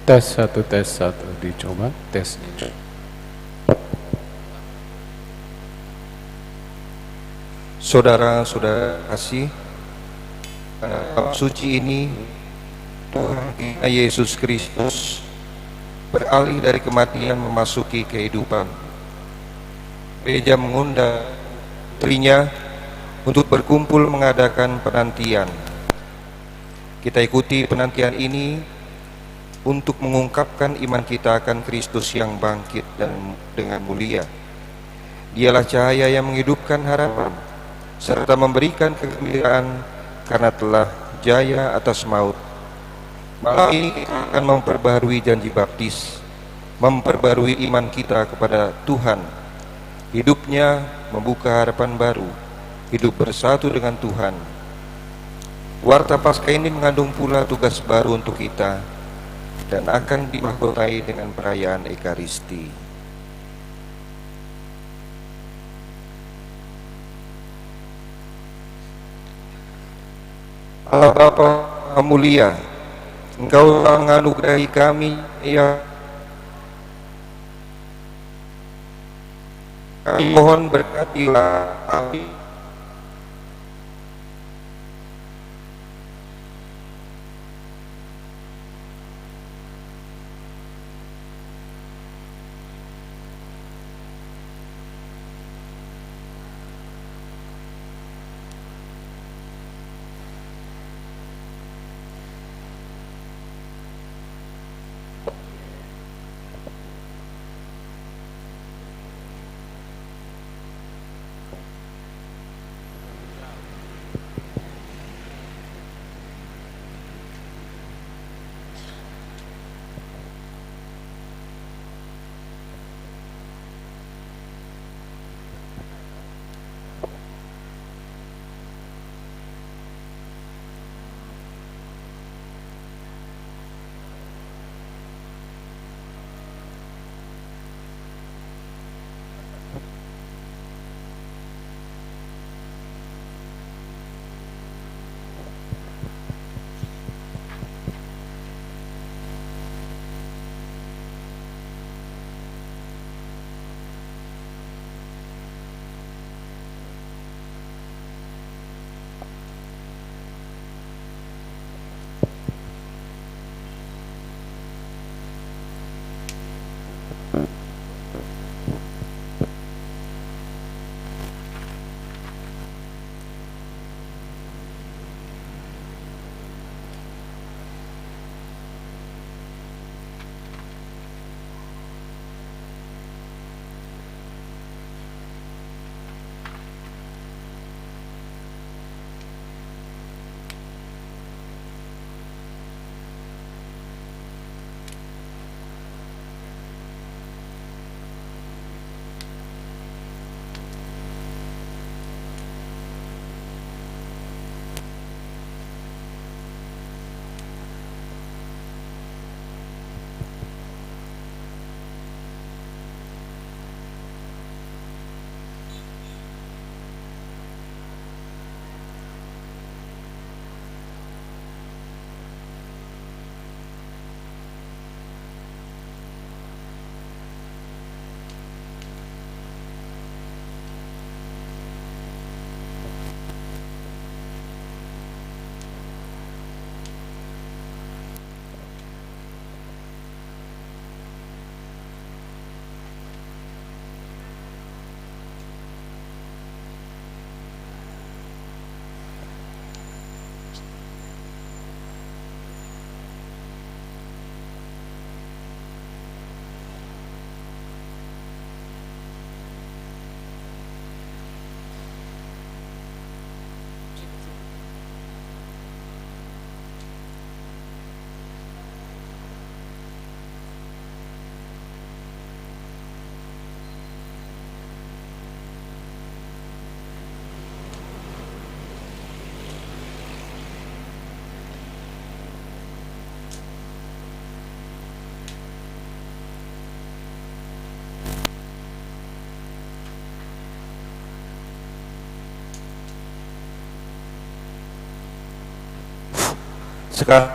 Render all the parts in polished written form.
Tes satu dicoba tesnya. Saudara-saudara kasih, bab suci ini Tuhan kita Yesus Kristus beralih dari kematian memasuki kehidupan. Gereja mengundang putrinya untuk berkumpul mengadakan penantian. Kita ikuti penantian ini untuk mengungkapkan iman kita akan Kristus yang bangkit dan dengan mulia. Dialah cahaya yang menghidupkan harapan serta memberikan kegembiraan karena telah jaya atas maut. Malam ini kita akan memperbarui janji baptis, memperbarui iman kita kepada Tuhan. Hidupnya membuka harapan baru, hidup bersatu dengan Tuhan. Warta Paskah ini mengandung pula tugas baru untuk kita dan akan dimahkotai dengan perayaan Ekaristi. Allah Bapa mulia, Engkau menganugerahi kami, ya kami mohon berkatilah kami. Sekarang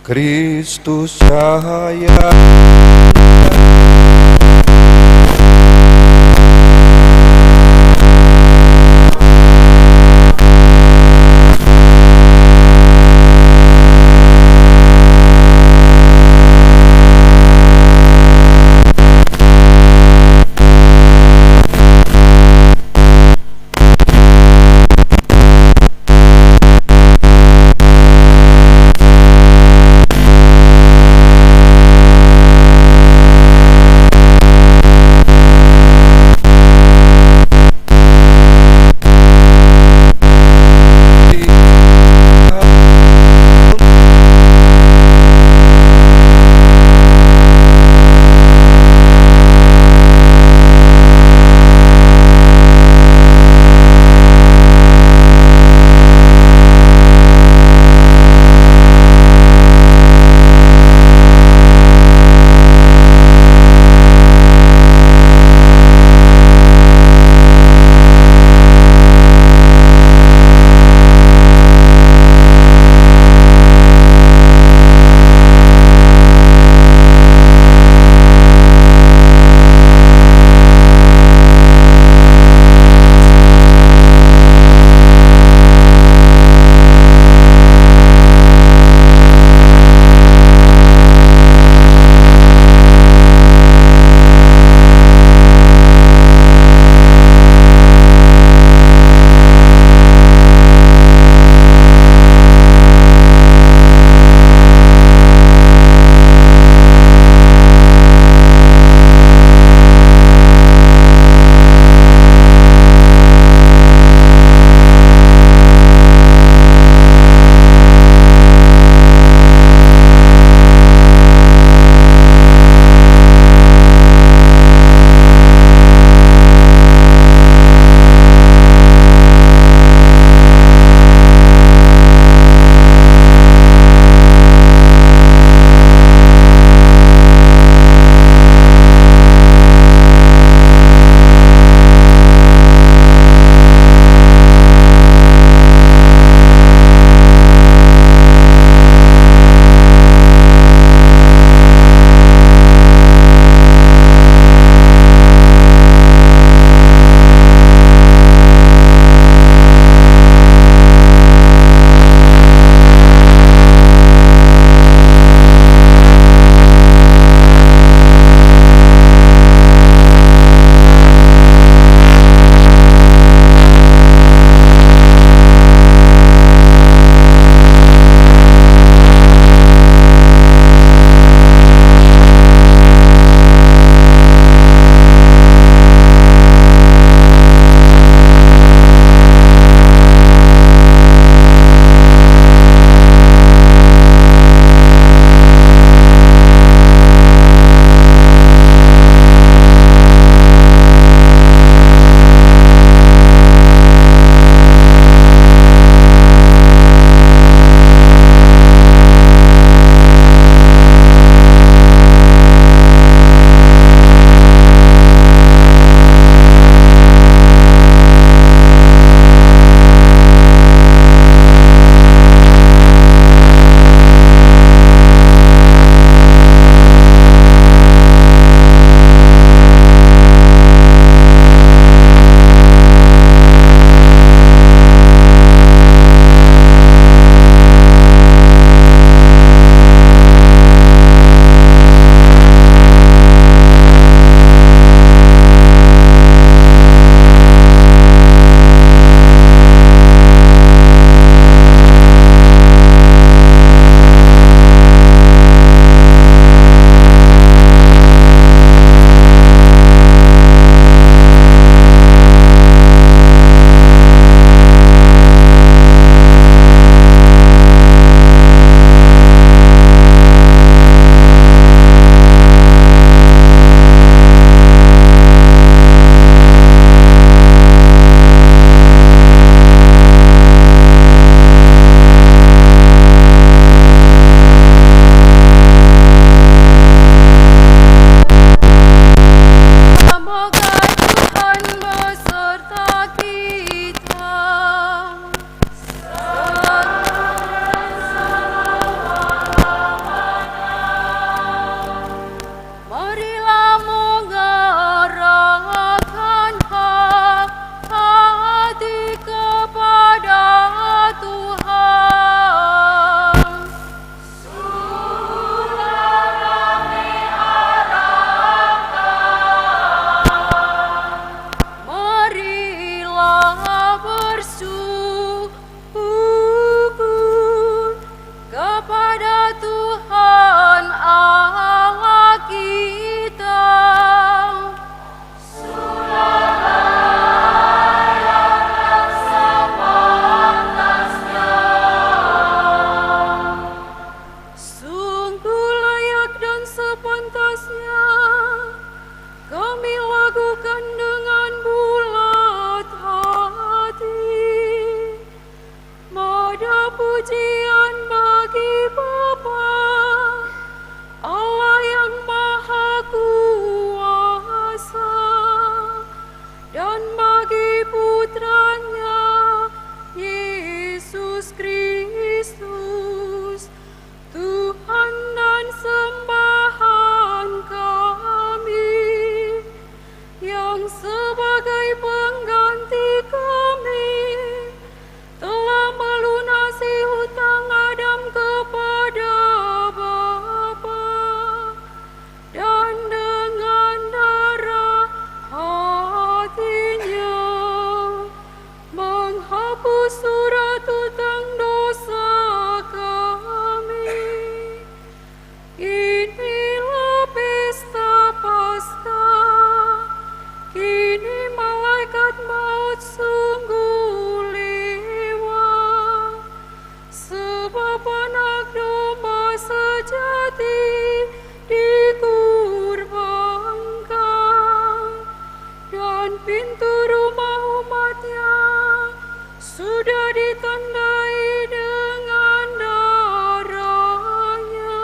Kristus cahaya Putranya, Yesus Kristus, Tuhan dan sembahan kami, yang sebagai pengganti kami telah melunasi hutang Adam kepada Bapa, dan dengan darah hatinya menghapus surat hutang dosa kami. Inilah pesta Paskah, kini malaikat maut sungguh lewat, sebab anak domba sejati dikurbankan, dan pintu rumah umatnya sudah ditandai dengan darahnya.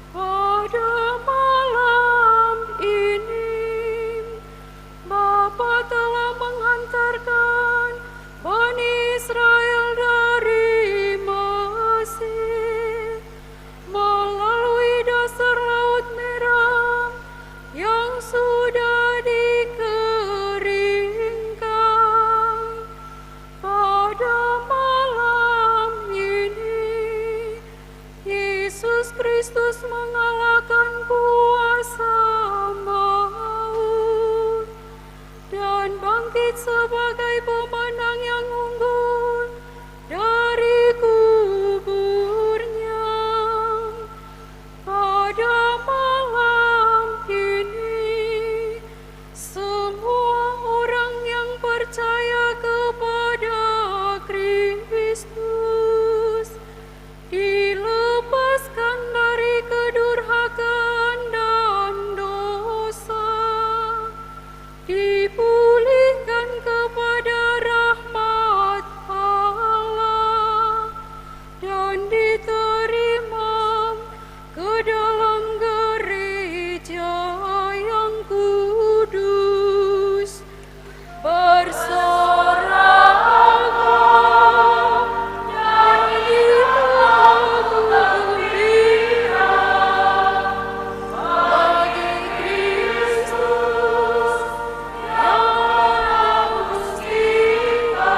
Pada malam ini Bapa telah menghantarkan Bani Israel dari Mesir melalui dasar Laut Merah yang sudah dikeringkan. Pada malam ini Yesus Kristus mengalahkan kuasa maut dan bangkit sebagai pemenang yang unggul dari kuburnya. Pada malam ini semua orang yang percaya kepada Kristus dilepaskan dari kedurhakaan dan dosa, dipulihkan kepada rahmat Allah, dan diterima ke dalam gereja yang kudus. Bersoraklah, nyanyilah gembira bagi Kristus yang mustika.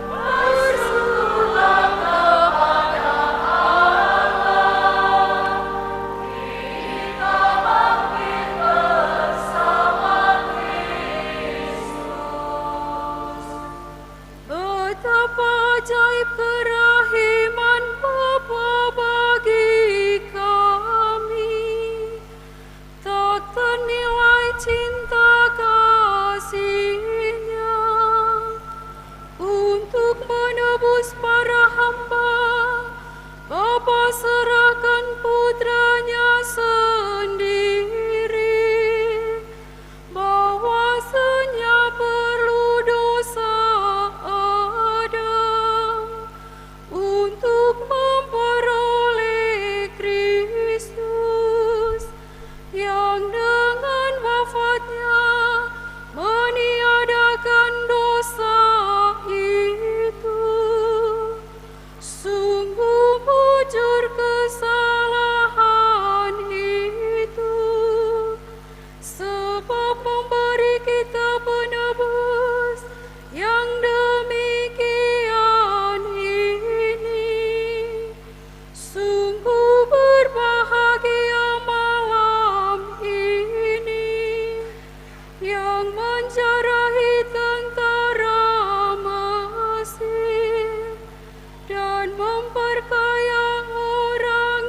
Bersyukurlah kepada Allah, kita bangkit bersama Kristus. Betapa ajaib kerahiman Bapa bagi kami, tak ternilai cinta kasih-Nya untuk menebus para hamba. Bapa serahkan putranya sendiri, bahwasanya perlu dosa Adam untuk memperoleh Kristus, yang dengan wafatnya meniadakan dosa itu. Sungguh mujur kesalahan itu, sebab memberi kita penebus yang demikian ini. Sungguh berbahagia malam ini yang menjarahi tentara Mesir dan memperkaya orang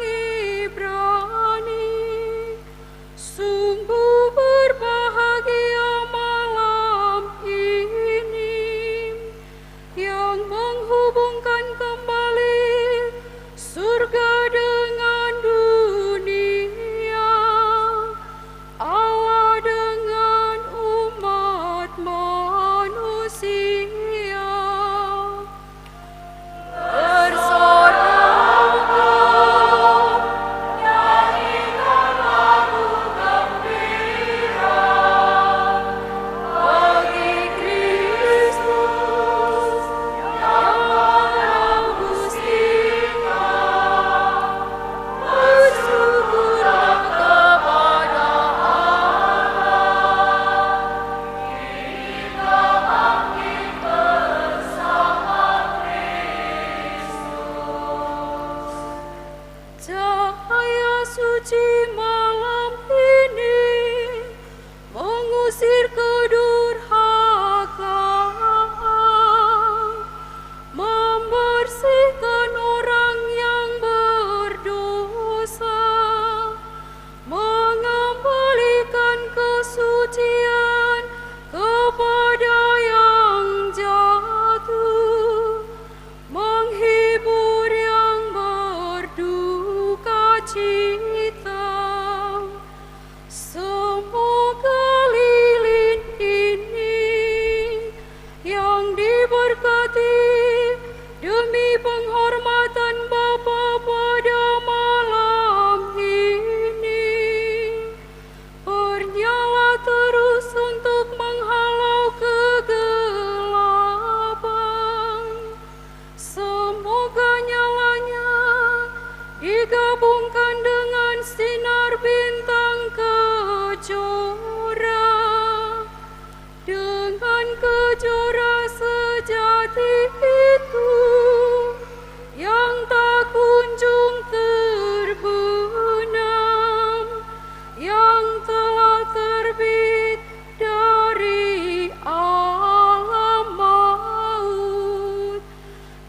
Ibrani. Sungguh berbahagia malam ini yang menghubungkan kembali surga dengan dunia, Allah dengan umat mengusir kedurhakaan, membersihkan orang yang berdosa, mengembalikan kesucian kepada yang jatuh, menghibur yang berduka cita. Semoga lilin ini yang diberkati demi penghormatan Bapa pada malam ini bernyala terus untuk menghalau kegelapan. Semoga nyalanya digabungkan dengan sinar bintang kejora, dengan kejora sejati itu yang tak kunjung terbenam, yang telah terbit dari alam maut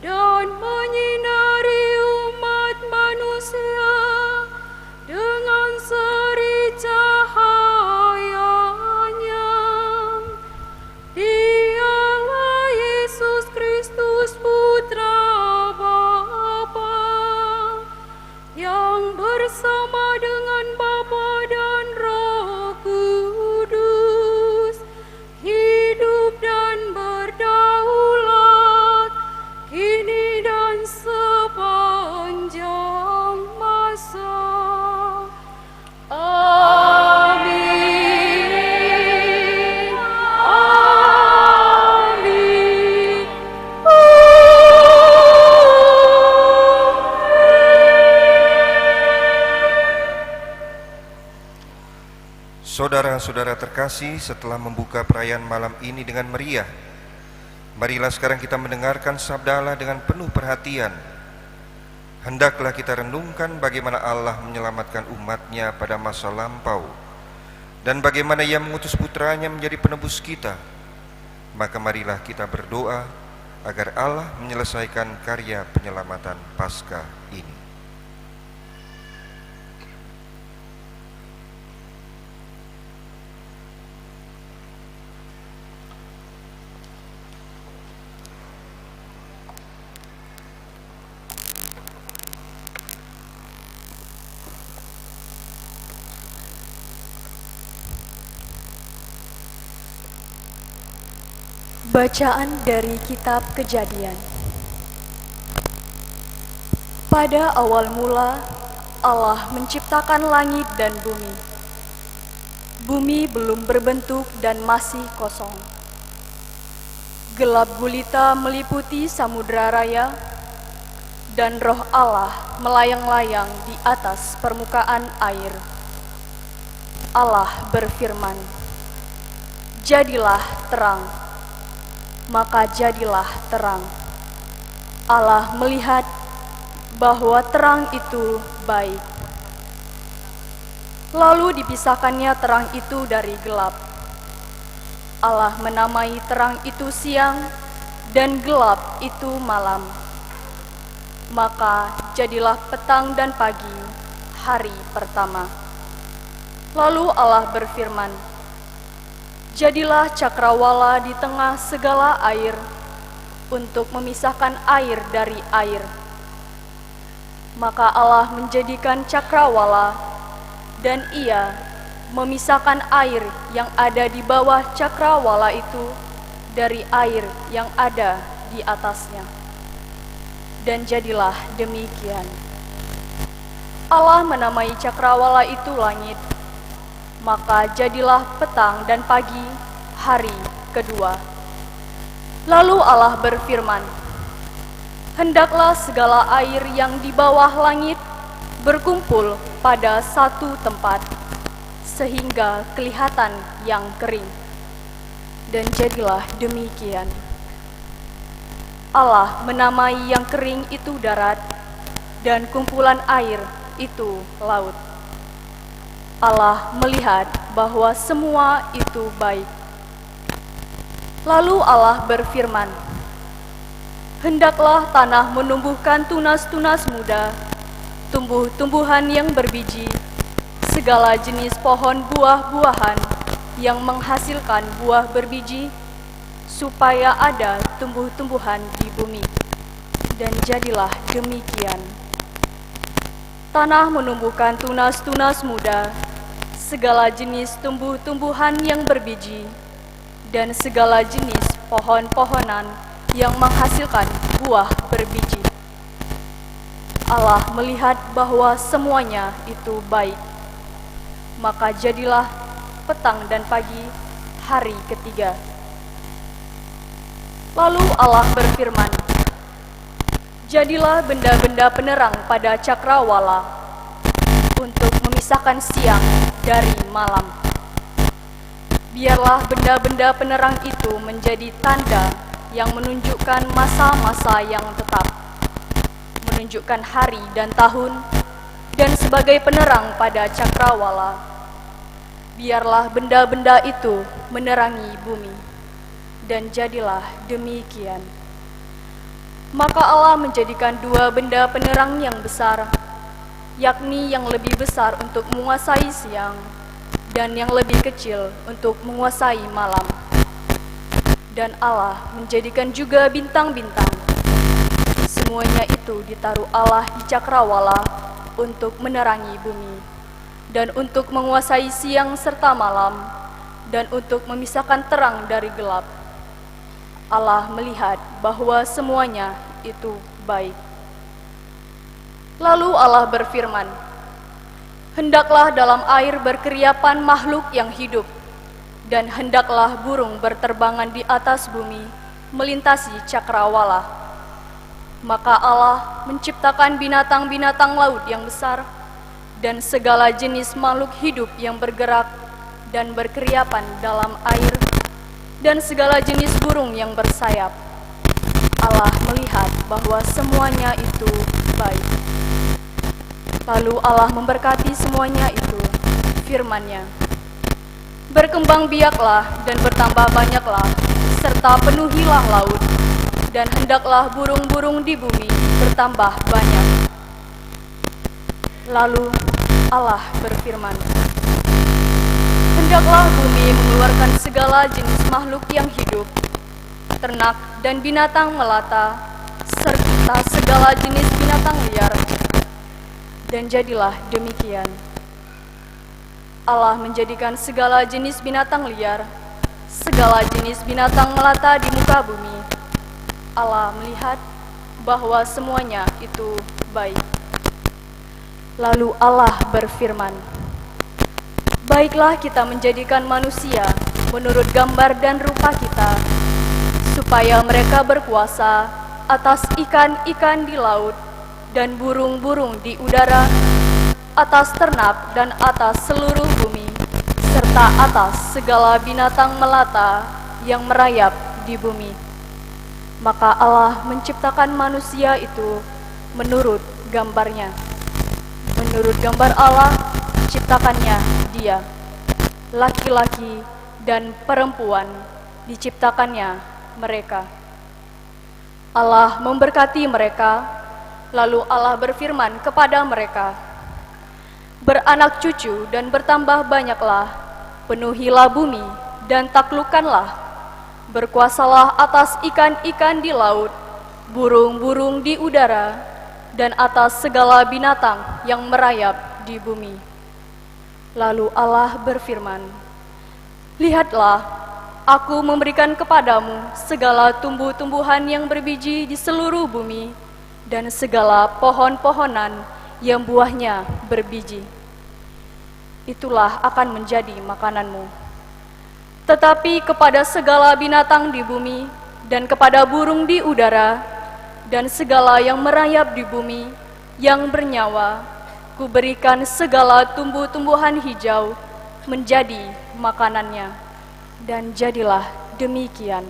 dan menyinari umat manusia dengan seri cahayanya. Dialah Yesus Kristus Putra Bapa, yang bersama dengan Bapa dan Roh Kudus hidup dan berdaulat kini dan sepanjang masa. Amin. Amin. Saudara-saudara terkasih, setelah membuka perayaan malam ini dengan meriah, marilah sekarang kita mendengarkan sabda Allah dengan penuh perhatian. Hendaklah kita renungkan bagaimana Allah menyelamatkan umatnya pada masa lampau dan bagaimana Ia mengutus putranya menjadi penebus kita. Maka marilah kita berdoa agar Allah menyelesaikan karya penyelamatan Paskah ini. Bacaan dari Kitab Kejadian. Pada awal mula, Allah menciptakan langit dan bumi. Bumi belum berbentuk dan masih kosong. Gelap gulita meliputi samudra raya, dan roh Allah melayang-layang di atas permukaan air. Allah berfirman, "Jadilah terang." Maka jadilah terang. Allah melihat bahwa terang itu baik. Lalu dipisahkannya terang itu dari gelap. Allah menamai terang itu siang dan gelap itu malam. Maka jadilah petang dan pagi, hari pertama. Lalu Allah berfirman, "Jadilah cakrawala di tengah segala air untuk memisahkan air dari air." Maka Allah menjadikan cakrawala dan Ia memisahkan air yang ada di bawah cakrawala itu dari air yang ada di atasnya. Dan jadilah demikian. Allah menamai cakrawala itu langit. Maka jadilah petang dan pagi, hari kedua. Lalu Allah berfirman, "Hendaklah segala air yang di bawah langit berkumpul pada satu tempat, sehingga kelihatan yang kering." Dan jadilah demikian. Allah menamai yang kering itu darat, dan kumpulan air itu laut. Allah melihat bahwa semua itu baik. Lalu Allah berfirman, "Hendaklah tanah menumbuhkan tunas-tunas muda, tumbuh-tumbuhan yang berbiji, segala jenis pohon buah-buahan yang menghasilkan buah berbiji, supaya ada tumbuh-tumbuhan di bumi." Dan jadilah demikian. Tanah menumbuhkan tunas-tunas muda, segala jenis tumbuh-tumbuhan yang berbiji, dan segala jenis pohon-pohonan yang menghasilkan buah berbiji. Allah melihat bahwa semuanya itu baik. Maka jadilah petang dan pagi hari ketiga. Lalu Allah berfirman, "Jadilah benda-benda penerang pada cakrawala untuk memisahkan siang dari malam. Biarlah benda-benda penerang itu menjadi tanda yang menunjukkan masa-masa yang tetap, menunjukkan hari dan tahun, dan sebagai penerang pada cakrawala. Biarlah benda-benda itu menerangi bumi." Dan jadilah demikian. Maka Allah menjadikan dua benda penerang yang besar, yakni yang lebih besar untuk menguasai siang, dan yang lebih kecil untuk menguasai malam. Dan Allah menjadikan juga bintang-bintang. Semuanya itu ditaruh Allah di cakrawala untuk menerangi bumi, dan untuk menguasai siang serta malam, dan untuk memisahkan terang dari gelap. Allah melihat bahwa semuanya itu baik. Lalu Allah berfirman, "Hendaklah dalam air berkeriapan makhluk yang hidup, dan hendaklah burung berterbangan di atas bumi, melintasi cakrawala." Maka Allah menciptakan binatang-binatang laut yang besar, dan segala jenis makhluk hidup yang bergerak dan berkeriapan dalam air, dan segala jenis burung yang bersayap. Allah melihat bahwa semuanya itu baik. Lalu Allah memberkati semuanya itu, firman-Nya, "Berkembang biaklah dan bertambah banyaklah, serta penuhilah laut, dan hendaklah burung-burung di bumi bertambah banyak." Lalu Allah berfirman, "Hendaklah bumi mengeluarkan segala jenis makhluk yang hidup, ternak dan binatang melata, serta segala jenis binatang liar." Dan jadilah demikian. Allah menjadikan segala jenis binatang liar, segala jenis binatang melata di muka bumi. Allah melihat bahwa semuanya itu baik. Lalu Allah berfirman, "Baiklah kita menjadikan manusia menurut gambar dan rupa kita, supaya mereka berkuasa atas ikan-ikan di laut dan burung-burung di udara, atas ternak dan atas seluruh bumi, serta atas segala binatang melata yang merayap di bumi." Maka Allah menciptakan manusia itu menurut gambarnya. Menurut gambar Allah ciptakannya dia, laki-laki dan perempuan diciptakannya mereka. Allah memberkati mereka, lalu Allah berfirman kepada mereka, "Beranak cucu dan bertambah banyaklah, penuhilah bumi dan taklukkanlah, berkuasalah atas ikan-ikan di laut, burung-burung di udara, dan atas segala binatang yang merayap di bumi." Lalu Allah berfirman, "Lihatlah, aku memberikan kepadamu segala tumbuh-tumbuhan yang berbiji di seluruh bumi, dan segala pohon-pohonan yang buahnya berbiji. Itulah akan menjadi makananmu. Tetapi kepada segala binatang di bumi, dan kepada burung di udara, dan segala yang merayap di bumi, yang bernyawa, kuberikan segala tumbuh-tumbuhan hijau menjadi makanannya." Dan jadilah demikian.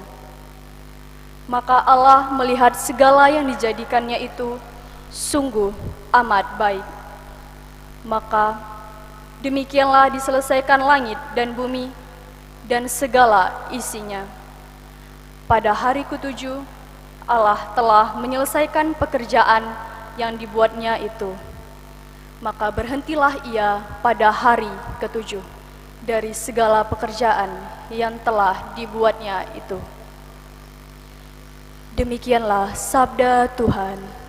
Maka Allah melihat segala yang dijadikannya itu sungguh amat baik. Maka Demikianlah diselesaikan langit dan bumi dan segala isinya. Pada hari ketujuh, Allah telah menyelesaikan pekerjaan yang dibuatnya itu. Maka berhentilah ia pada hari ketujuh dari segala pekerjaan yang telah dibuatnya itu. Demikianlah sabda Tuhan.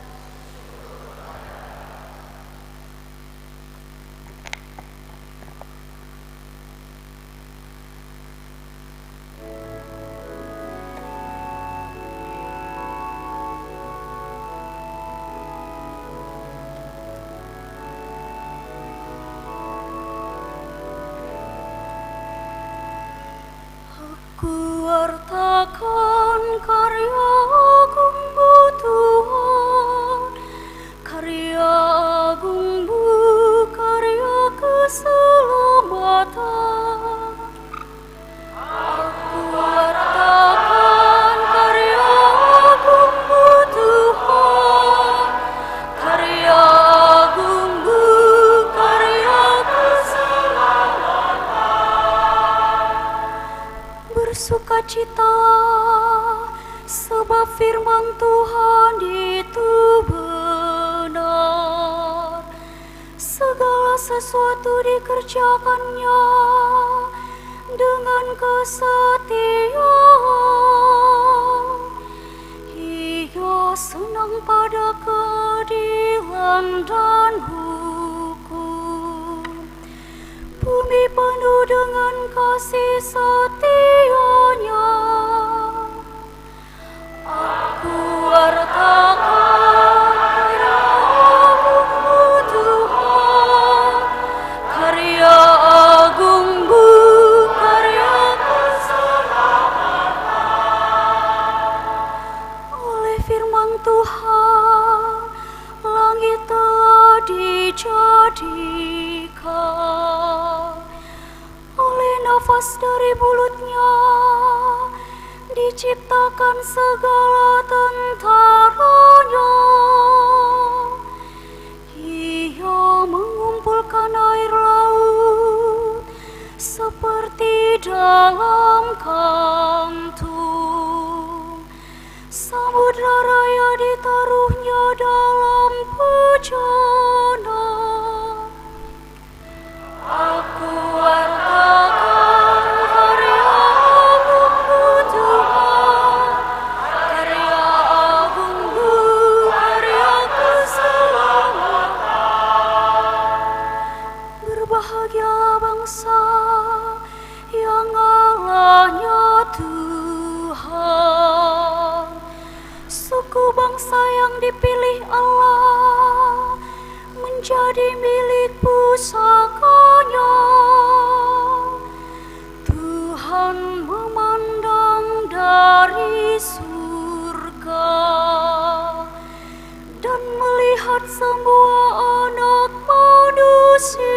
Kuartakan karya agungmu Tuhan, karya agungmu, karya keselamatan. Aku wartakan karya agungmu Tuhan, karya agungmu, karya bersukacita, sebab firman Tuhan itu benar. Segala sesuatu dikerjakannya dengan kesetiaan. Ia senang pada keadilan dan hukum. Bumi penuh dengan kasih setianya. Aku wartakan karya agungmu Tuhan, karya agungmu, karya keselamatan. Oleh firman Tuhan, langit telah dijadikan. Oleh nafas dari mulutnya diciptakan segala tentaranya. Ia mengumpulkan air laut seperti dalam kantung. Samudra raya ditaruhnya dalam bejana. Aku wartakan karya agungmu Tuhan, karya agungmu, karya keselamatan. Berbahagia bangsa yang Allahnya Tuhan, suku bangsa yang dipilih Allah menjadi milik pusakanya. Tuhan memandang dari surga dan melihat semua anak manusia.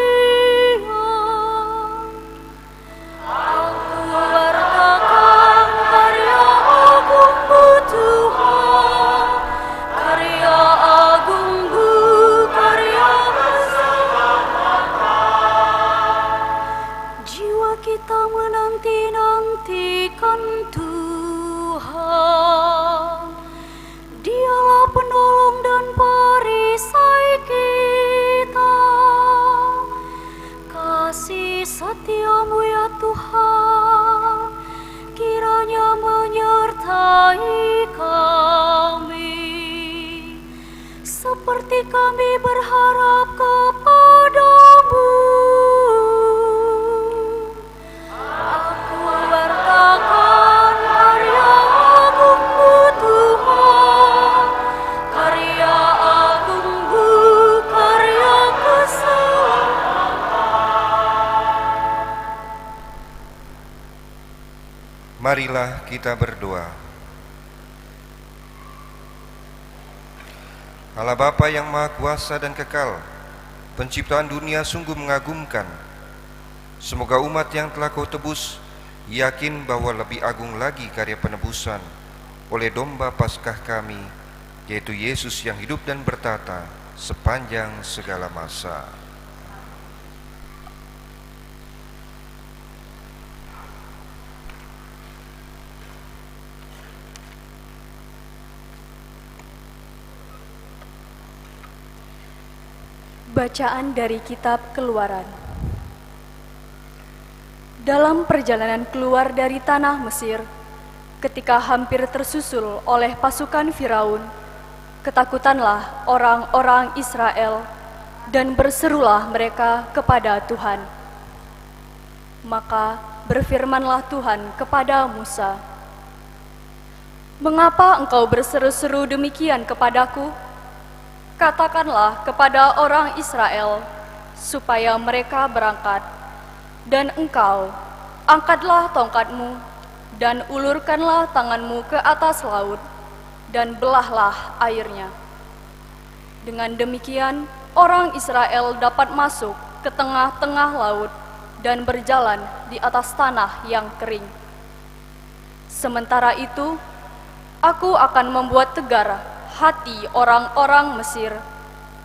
Aku wartakan karya agungmu Tuhan, karya agungmu, karya keselamatan. Jiwa kita menanti-nantikan Tuhan. Dialah penolong dan perisai kita. Kasih setiamu ya Tuhan, kiranya menyertai kami, seperti kami berharap kepadamu. Aku wartakan karya agungmu Tuhan, karya agungmu, karya keselamatan. Marilah kita berdoa. Allah Bapa yang Maha Kuasa dan Kekal, penciptaan dunia sungguh mengagumkan. Semoga umat yang telah Kau tebus yakin bahwa lebih agung lagi karya penebusan oleh domba Paskah kami, yaitu Yesus yang hidup dan bertata sepanjang segala masa. Amin. Marilah kita berdoa. Allah Bapa yang Maha Kuasa dan Kekal, penciptaan dunia sungguh mengagumkan. Semoga umat yang telah Kau tebus yakin bahwa lebih agung lagi karya penebusan oleh domba Paskah kami, yaitu Yesus yang hidup dan bertata sepanjang segala masa. Bacaan dari Kitab Keluaran. Dalam perjalanan keluar dari tanah Mesir, ketika hampir tersusul oleh pasukan Firaun, ketakutanlah orang-orang Israel dan berserulah mereka kepada Tuhan. Maka berfirmanlah Tuhan kepada Musa, "Mengapa engkau berseru-seru demikian kepadaku? Katakanlah kepada orang Israel supaya mereka berangkat, dan engkau angkatlah tongkatmu dan ulurkanlah tanganmu ke atas laut dan belahlah airnya. Dengan demikian orang Israel dapat masuk ke tengah-tengah laut dan berjalan di atas tanah yang kering. Sementara itu, aku akan membuat tegar hati orang-orang Mesir,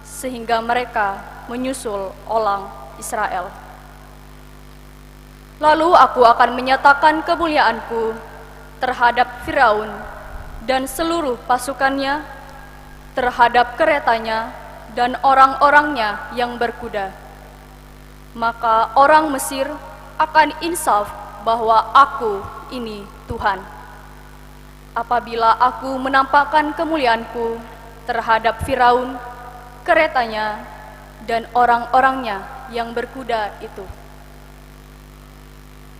sehingga mereka menyusul orang Israel. Lalu aku akan menyatakan kemuliaanku terhadap Firaun dan seluruh pasukannya, terhadap keretanya dan orang-orangnya yang berkuda. Maka orang Mesir akan insaf bahwa aku ini Tuhan, apabila aku menampakkan kemuliaanku terhadap Firaun, keretanya, dan orang-orangnya yang berkuda itu."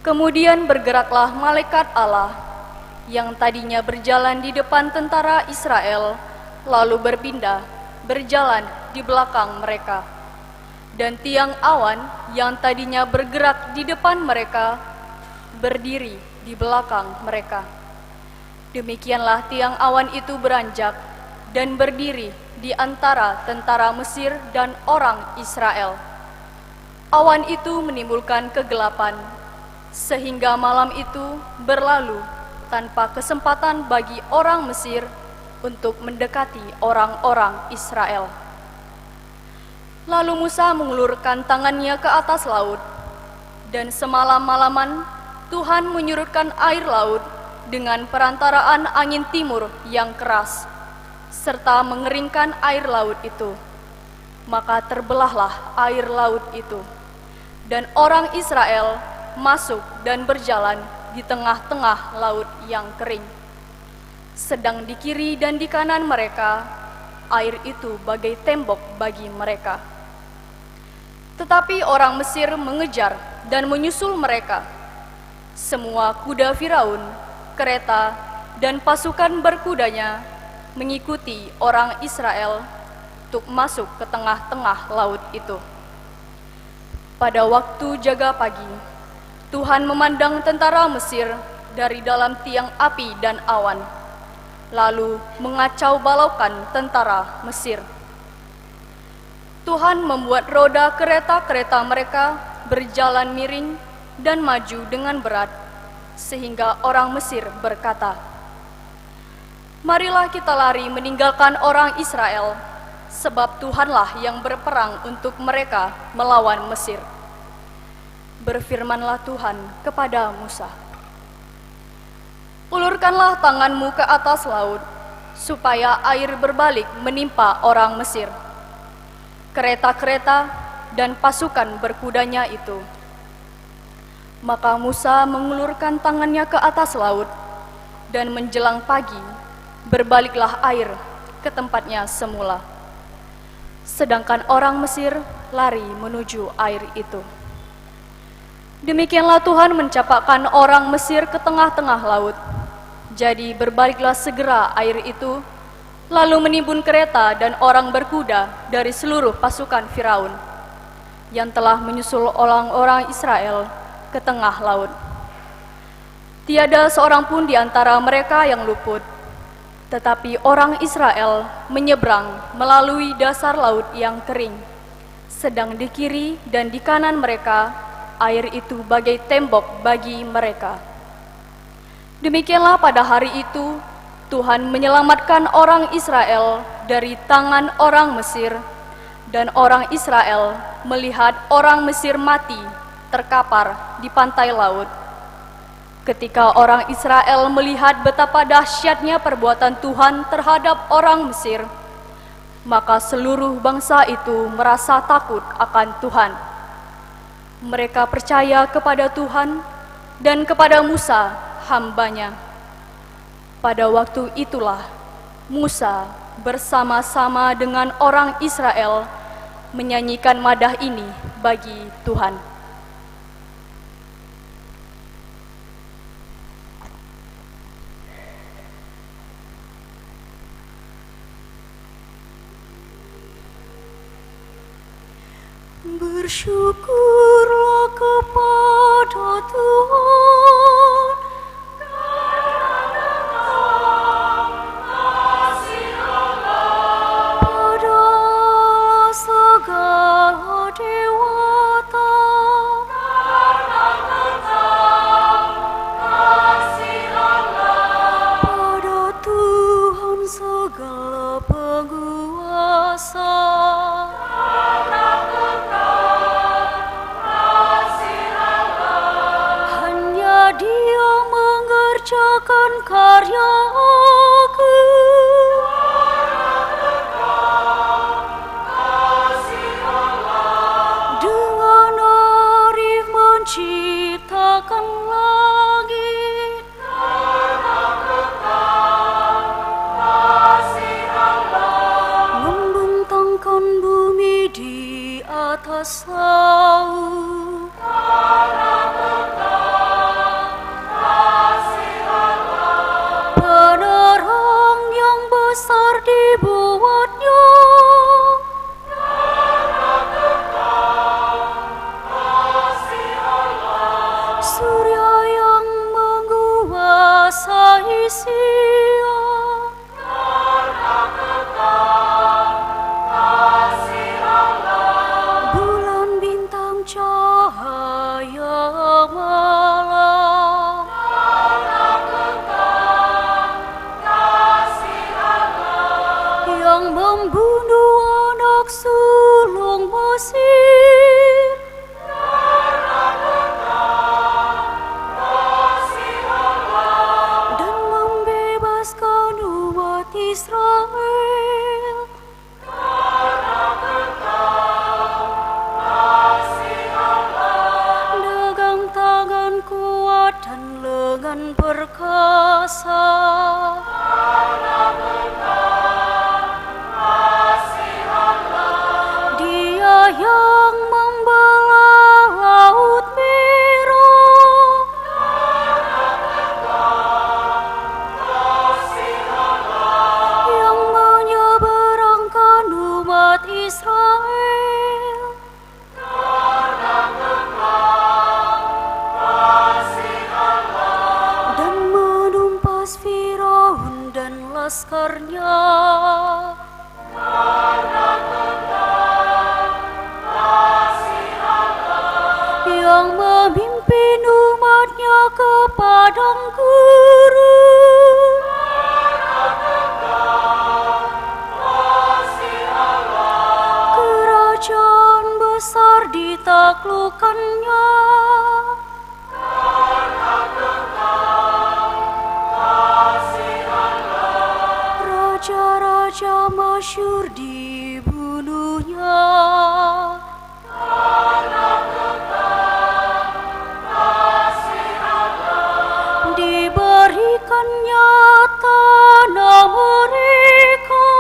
Kemudian bergeraklah malaikat Allah yang tadinya berjalan di depan tentara Israel, lalu berpindah berjalan di belakang mereka. Dan tiang awan yang tadinya bergerak di depan mereka, berdiri di belakang mereka. Demikianlah tiang awan itu beranjak dan berdiri di antara tentara Mesir dan orang Israel. Awan itu menimbulkan kegelapan, sehingga malam itu berlalu tanpa kesempatan bagi orang Mesir untuk mendekati orang-orang Israel. Lalu Musa mengulurkan tangannya ke atas laut, dan semalam-malaman Tuhan menyurutkan air laut dengan perantaraan angin timur yang keras, serta mengeringkan air laut itu. Maka terbelahlah air laut itu, dan orang Israel masuk dan berjalan di tengah-tengah laut yang kering. Sedang di kiri dan di kanan mereka, air itu bagai tembok bagi mereka. Tetapi orang Mesir mengejar dan menyusul mereka. Semua kuda Firaun, kereta, dan pasukan berkudanya mengikuti orang Israel untuk masuk ke tengah-tengah laut itu. Pada waktu jaga pagi, Tuhan memandang tentara Mesir dari dalam tiang api dan awan, lalu mengacau balaukan tentara Mesir. Tuhan membuat roda kereta-kereta mereka berjalan miring dan maju dengan berat, sehingga orang Mesir berkata, "Marilah kita lari meninggalkan orang Israel, sebab Tuhanlah yang berperang untuk mereka melawan Mesir." Berfirmanlah Tuhan kepada Musa, "Ulurkanlah tanganmu ke atas laut, supaya air berbalik menimpa orang Mesir, kereta-kereta dan pasukan berkudanya itu." Maka Musa mengulurkan tangannya ke atas laut, dan menjelang pagi berbaliklah air ke tempatnya semula. Sedangkan orang Mesir lari menuju air itu. Demikianlah Tuhan mencampakkan orang Mesir ke tengah-tengah laut. Jadi berbaliklah segera air itu, lalu menimbun kereta dan orang berkuda dari seluruh pasukan Firaun yang telah menyusul orang-orang Israel ke tengah laut. Tiada seorang pun di antara mereka yang luput, tetapi orang Israel menyeberang melalui dasar laut yang kering, sedang di kiri dan di kanan mereka air itu bagai tembok bagi mereka. Demikianlah pada hari itu Tuhan menyelamatkan orang Israel dari tangan orang Mesir, dan orang Israel melihat orang Mesir mati terkapar di pantai laut. Ketika orang Israel melihat betapa dahsyatnya perbuatan Tuhan terhadap orang Mesir, Maka seluruh bangsa itu merasa takut akan Tuhan. Mereka percaya kepada Tuhan dan kepada Musa, hamba-Nya. Pada waktu itulah Musa bersama-sama dengan orang Israel menyanyikan madah ini bagi Tuhan. Bersyukurlah kepada Tuhan, pada segala dewata, pada Tuhan segala penguasa. Dia mengerjakan karya aku, dengan arif menciptakan langit, membentangkan bumi di atas laut. Penerang yang besar dibuatnya, surya yang menguasai siang, bulan bintang cahaya malam, yang membunuh anak sulung Mesir, dan membebaskan umat Israel. Dengan tangan kuat dan lengan perkasa, Dia yang membelah laut merah, yang menyeberangkan umat Israel, dan menumpas Firaun dan laskarnya. Yang memimpin umatnya ke padang gurun, kerajaan besar ditaklukkannya, raja-raja masyhur dibunuhnya. Diberikannya tanah mereka,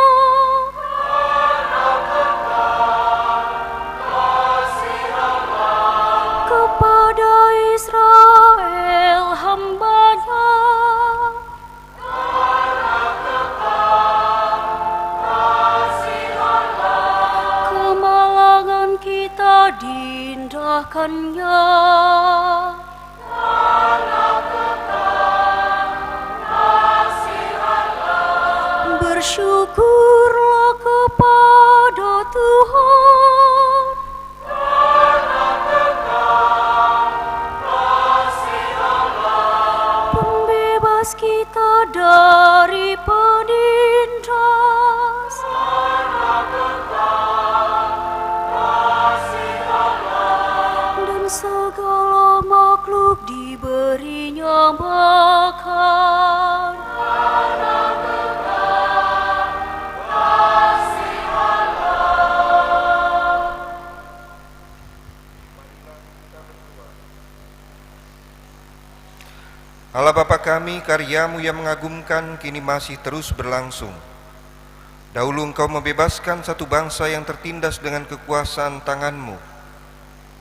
kepada Israel hamba-Nya. Kemalangan kita diindahkannya, bersyukurlah kepada Tuhan, pembebas kita dari penindas, dan segala makhluk diberinya makan. kami karyamu yang mengagumkan kini masih terus berlangsung. Dahulu Engkau membebaskan satu bangsa yang tertindas dengan kekuasaan tangan-Mu,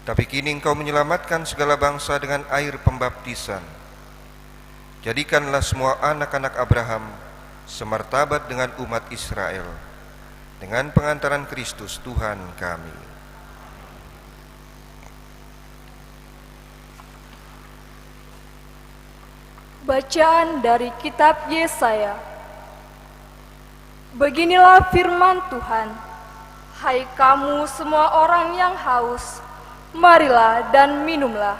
tapi kini Engkau menyelamatkan segala bangsa dengan air pembaptisan. Jadikanlah semua anak-anak Abraham semartabat dengan umat Israel, dengan pengantaran Kristus Tuhan kami. Bacaan dari kitab Yesaya. Beginilah firman Tuhan, hai kamu semua orang yang haus, marilah dan minumlah.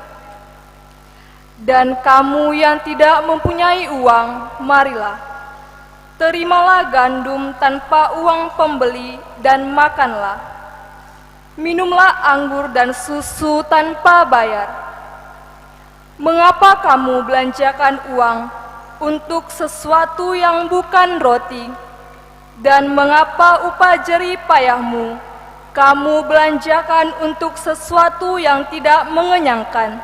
Dan kamu yang tidak mempunyai uang, marilah, terimalah gandum tanpa uang pembeli dan makanlah. Minumlah anggur dan susu tanpa bayar. Mengapa kamu belanjakan uang untuk sesuatu yang bukan roti? Dan mengapa upah jerih payahmu kamu belanjakan untuk sesuatu yang tidak mengenyangkan?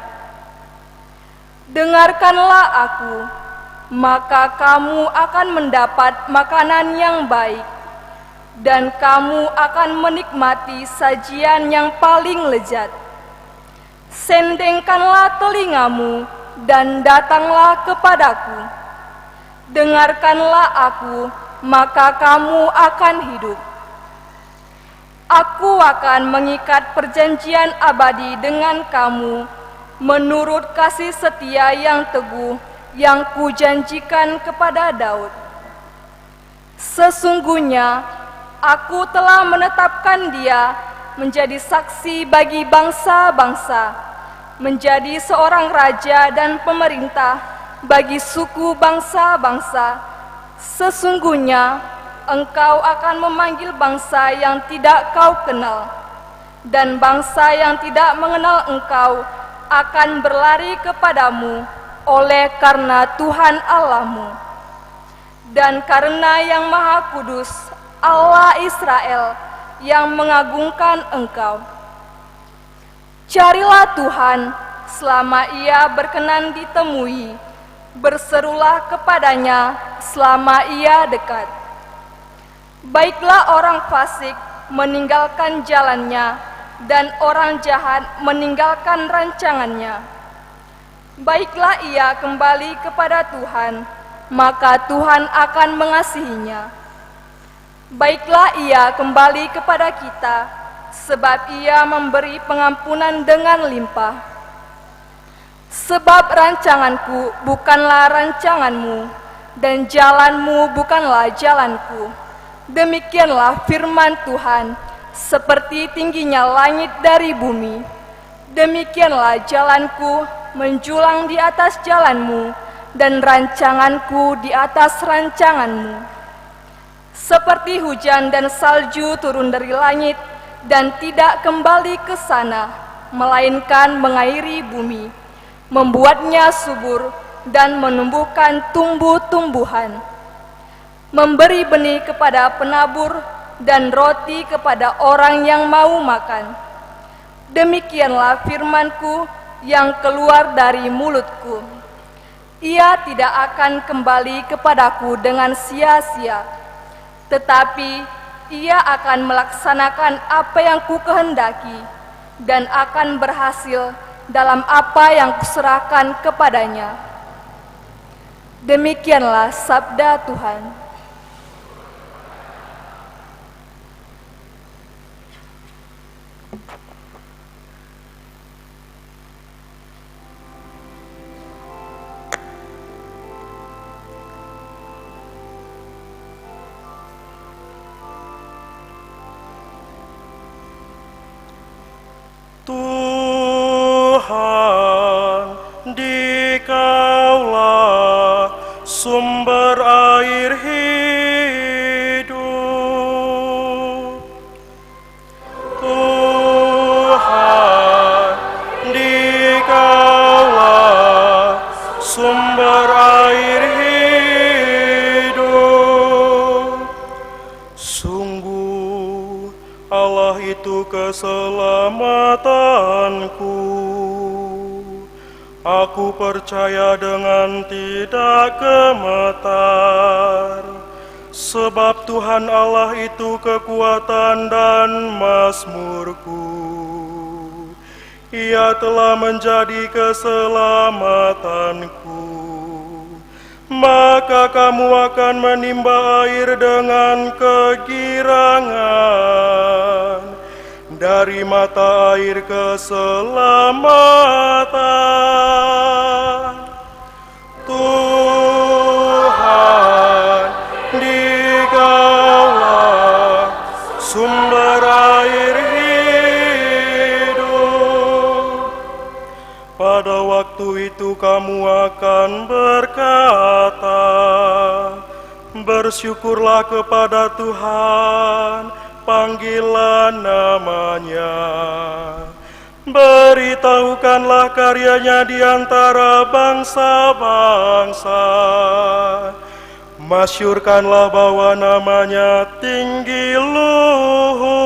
Dengarkanlah aku, maka kamu akan mendapat makanan yang baik, dan kamu akan menikmati sajian yang paling lezat. Sendengkanlah telingamu dan datanglah kepadaku. Dengarkanlah aku, maka kamu akan hidup. Aku akan mengikat perjanjian abadi dengan kamu menurut kasih setia yang teguh yang kujanjikan kepada Daud. Sesungguhnya aku telah menetapkan dia menjadi saksi bagi bangsa-bangsa, menjadi seorang raja dan pemerintah bagi suku bangsa-bangsa. Sesungguhnya engkau akan memanggil bangsa yang tidak kau kenal, dan bangsa yang tidak mengenal engkau akan berlari kepadamu oleh karena Tuhan Allahmu. Dan karena Yang Maha Kudus, Allah Israel, yang mengagungkan engkau. Carilah Tuhan selama Ia berkenan ditemui, berserulah kepadanya selama Ia dekat. Baiklah orang fasik meninggalkan jalannya, dan orang jahat meninggalkan rancangannya. Baiklah ia kembali kepada Tuhan, maka Tuhan akan mengasihinya. Baiklah ia kembali kepada kita, sebab ia memberi pengampunan dengan limpah. Sebab rancanganku bukanlah rancanganmu, dan jalanmu bukanlah jalanku. Demikianlah firman Tuhan, seperti tingginya langit dari bumi, demikianlah jalanku menjulang di atas jalanmu, dan rancanganku di atas rancanganmu. Seperti hujan dan salju turun dari langit dan tidak kembali ke sana, melainkan mengairi bumi, membuatnya subur dan menumbuhkan tumbuh-tumbuhan, memberi benih kepada penabur dan roti kepada orang yang mau makan. Demikianlah firmanku yang keluar dari mulutku. Ia tidak akan kembali kepadaku dengan sia-sia, tetapi ia akan melaksanakan apa yang kukehendaki dan akan berhasil dalam apa yang kuserahkan kepadanya. Demikianlah sabda Tuhan. Tuhan, Dikaulah sumber air hidup. Tuhan, Dikaulah sumber air hidup. Sungguh Allah itu keselamatanku. Aku percaya dengan tidak gemetar, sebab Tuhan Allah itu kekuatan dan mazmurku. Ia telah menjadi keselamatanku. Maka kamu akan menimba air dengan kegirangan dari mata air keselamatan. Tuhan, Dikaulah sumber air hidup. Pada waktu itu kamu akan berkata, bersyukurlah kepada Tuhan, panggilah namanya. Beritahukanlah karyanya di antara bangsa-bangsa. Masyurkanlah bahwa namanya tinggi luhur.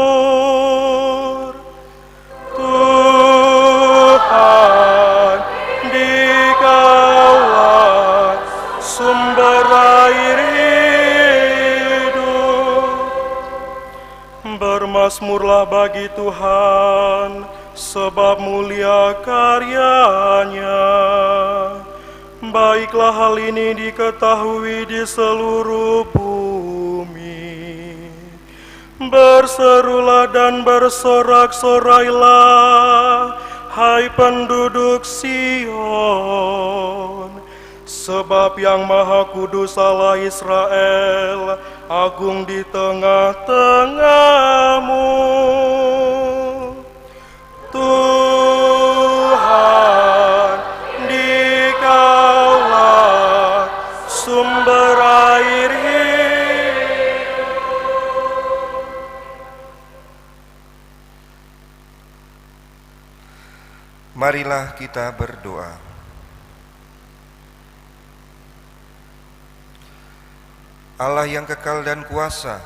Tuhan, Dikaulah sumber air hidup. Bermasmurlah bagi Tuhan, sebab mulia karyanya. Baiklah hal ini diketahui di seluruh bumi. Berserulah dan bersorak-sorailah, hai penduduk Sion. Sebab yang Maha Kudus Allah Israel agung di tengah-tengahmu. Tuhan, Dikaulah sumber air hidup. Marilah kita berdoa. Allah yang kekal dan kuasa,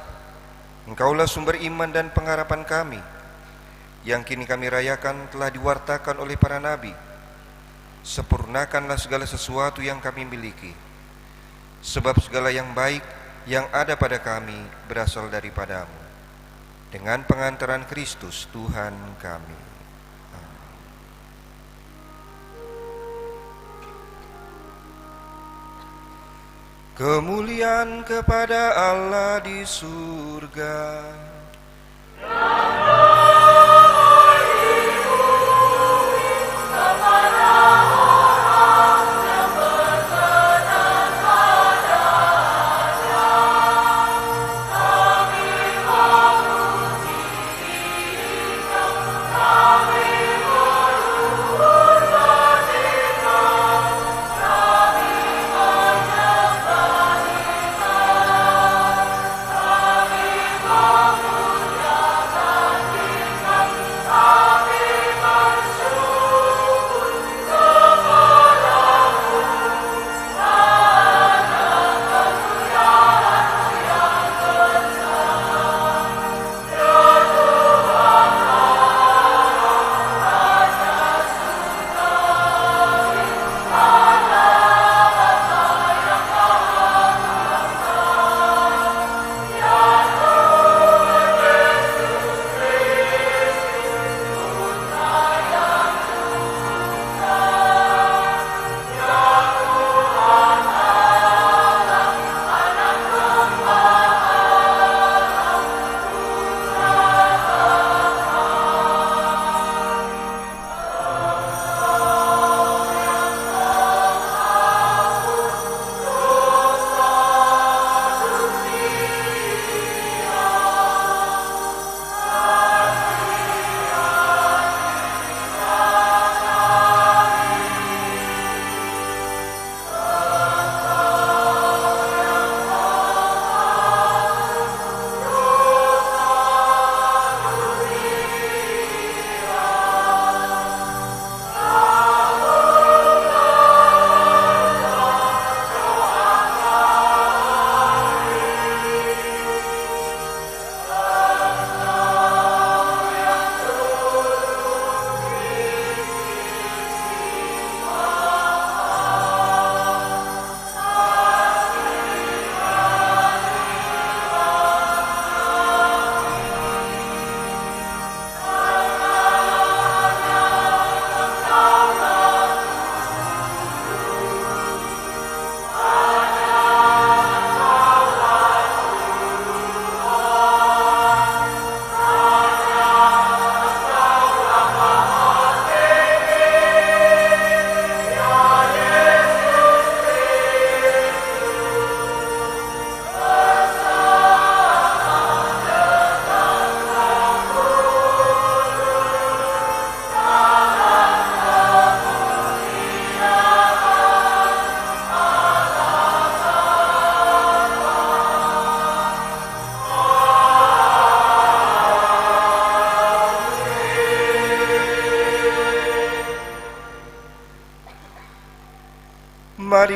Engkaulah sumber iman dan pengharapan kami. Yang kini kami rayakan telah diwartakan oleh para nabi. Sempurnakanlah segala sesuatu yang kami miliki, sebab segala yang baik yang ada pada kami berasal daripadamu. Dengan pengantaran Kristus Tuhan kami. Kemuliaan kepada Allah di surga.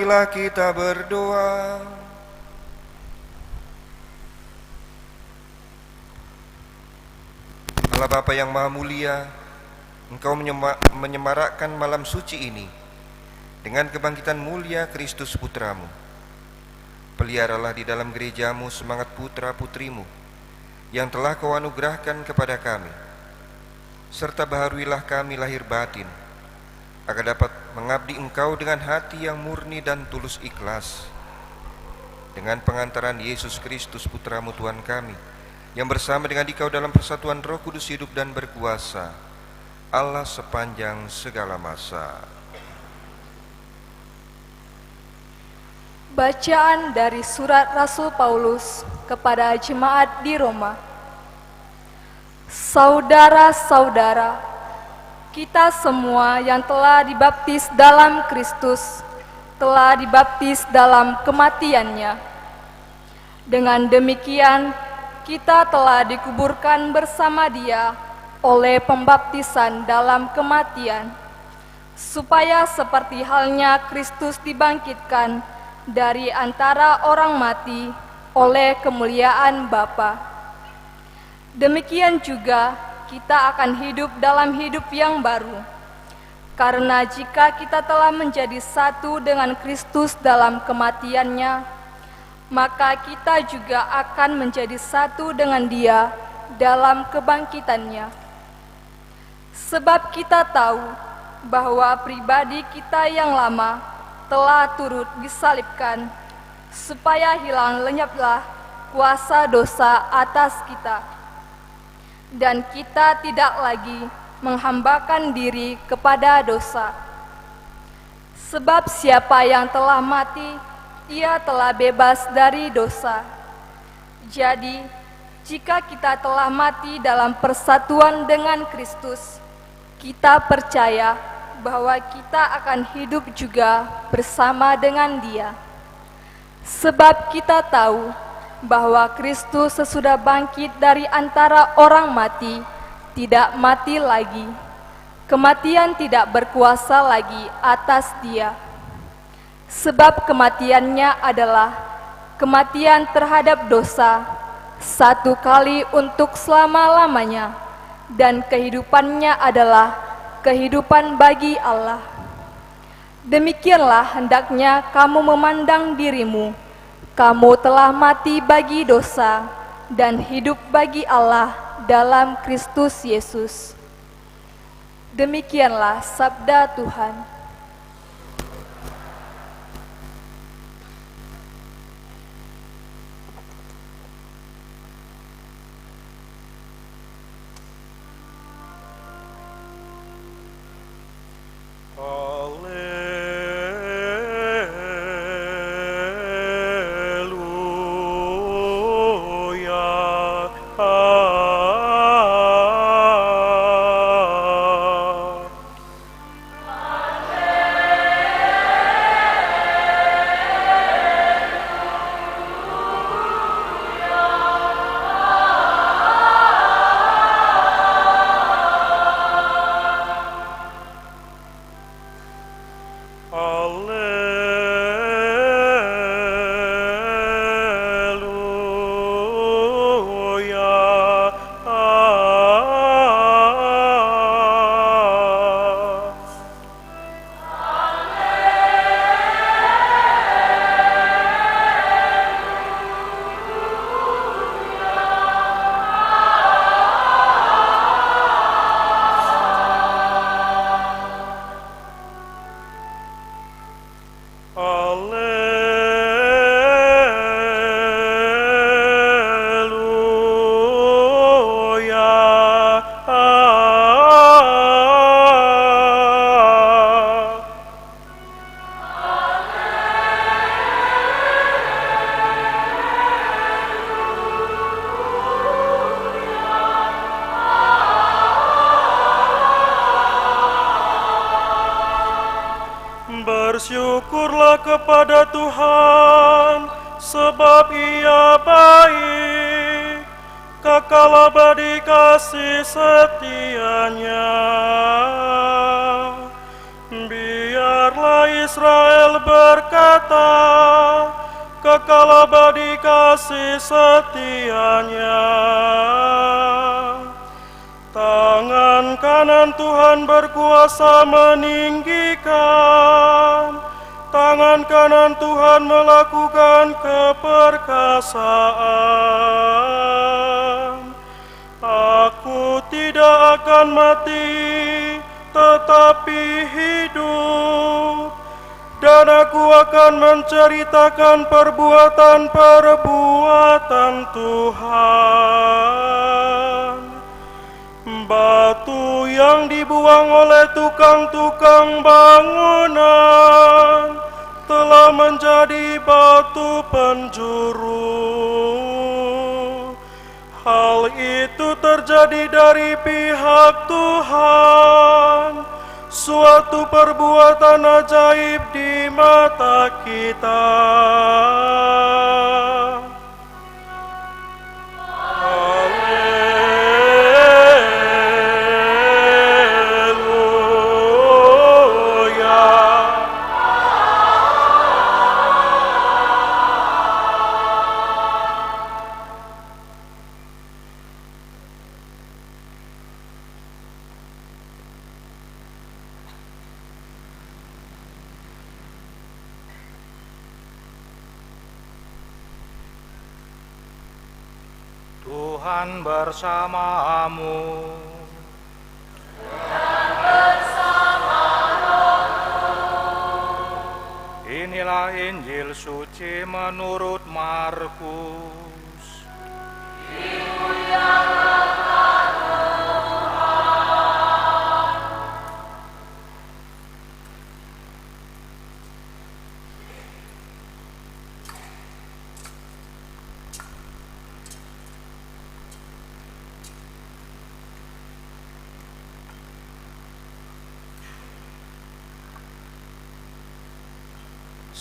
marilah kita berdoa. Allah Bapa yang Maha Mulia, Engkau menyemarakkan malam suci ini dengan kebangkitan mulia Kristus Putramu. Peliharalah di dalam gerejamu semangat putra-putrimu yang telah Kau anugerahkan kepada kami, serta baharuilah kami lahir batin, agar dapat mengabdi Engkau dengan hati yang murni dan tulus ikhlas. Dengan pengantaran Yesus Kristus Putramu Tuhan kami, yang bersama dengan Dikau dalam persatuan Roh Kudus hidup dan berkuasa, Allah sepanjang segala masa. Bacaan dari surat Rasul Paulus kepada jemaat di Roma. Saudara-saudara, kita semua yang telah dibaptis dalam Kristus telah dibaptis dalam kematiannya. Dengan demikian, kita telah dikuburkan bersama Dia oleh pembaptisan dalam kematian, supaya seperti halnya Kristus dibangkitkan dari antara orang mati oleh kemuliaan Bapa. Demikian juga kita akan hidup dalam hidup yang baru. Karena jika kita telah menjadi satu dengan Kristus dalam kematiannya, maka kita juga akan menjadi satu dengan Dia dalam kebangkitannya. Sebab kita tahu bahwa pribadi kita yang lama telah turut disalibkan, supaya hilang lenyaplah kuasa dosa atas kita, dan kita tidak lagi menghambakan diri kepada dosa. Sebab siapa yang telah mati, ia telah bebas dari dosa. Jadi, jika kita telah mati dalam persatuan dengan Kristus, kita percaya bahwa kita akan hidup juga bersama dengan Dia. Sebab kita tahu bahwa Kristus sesudah bangkit dari antara orang mati, tidak mati lagi. Kematian tidak berkuasa lagi atas Dia. Sebab kematiannya adalah kematian terhadap dosa, satu kali untuk selama-lamanya, dan kehidupannya adalah kehidupan bagi Allah. Demikianlah hendaknya kamu memandang dirimu. Kamu telah mati bagi dosa dan hidup bagi Allah dalam Kristus Yesus. Demikianlah sabda Tuhan. Bersyukurlah kepada Tuhan, sebab Ia baik, kekal abadi kasih setianya. Biarlah Israel berkata, kekal abadi kasih setianya. Tangan kanan Tuhan berkuasa meninggikan, tangan kanan Tuhan melakukan keperkasaan. Aku tidak akan mati, tetapi hidup, dan aku akan menceritakan perbuatan-perbuatan Tuhan. Batu yang dibuang oleh tukang-tukang bangunan telah menjadi batu penjuru. Hal itu terjadi dari pihak Tuhan, suatu perbuatan ajaib di mata kita. Tuhan bersamamu. Inilah Injil suci menurut Markus.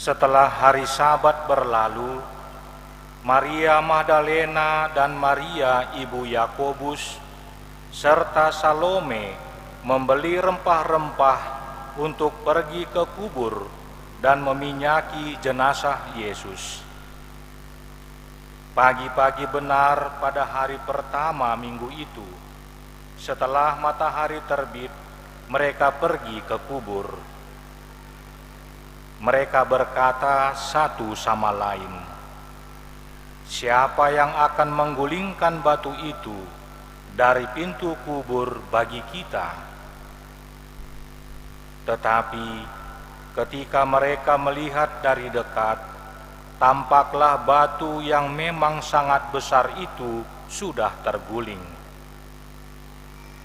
Setelah hari Sabat berlalu, Maria Magdalena dan Maria ibu Yakobus serta Salome membeli rempah-rempah untuk pergi ke kubur dan meminyaki jenazah Yesus. Pagi-pagi benar pada hari pertama minggu itu, setelah matahari terbit, mereka pergi ke kubur. Mereka berkata satu sama lain, "Siapa yang akan menggulingkan batu itu dari pintu kubur bagi kita?" Tetapi ketika mereka melihat dari dekat, tampaklah batu yang memang sangat besar itu sudah terguling.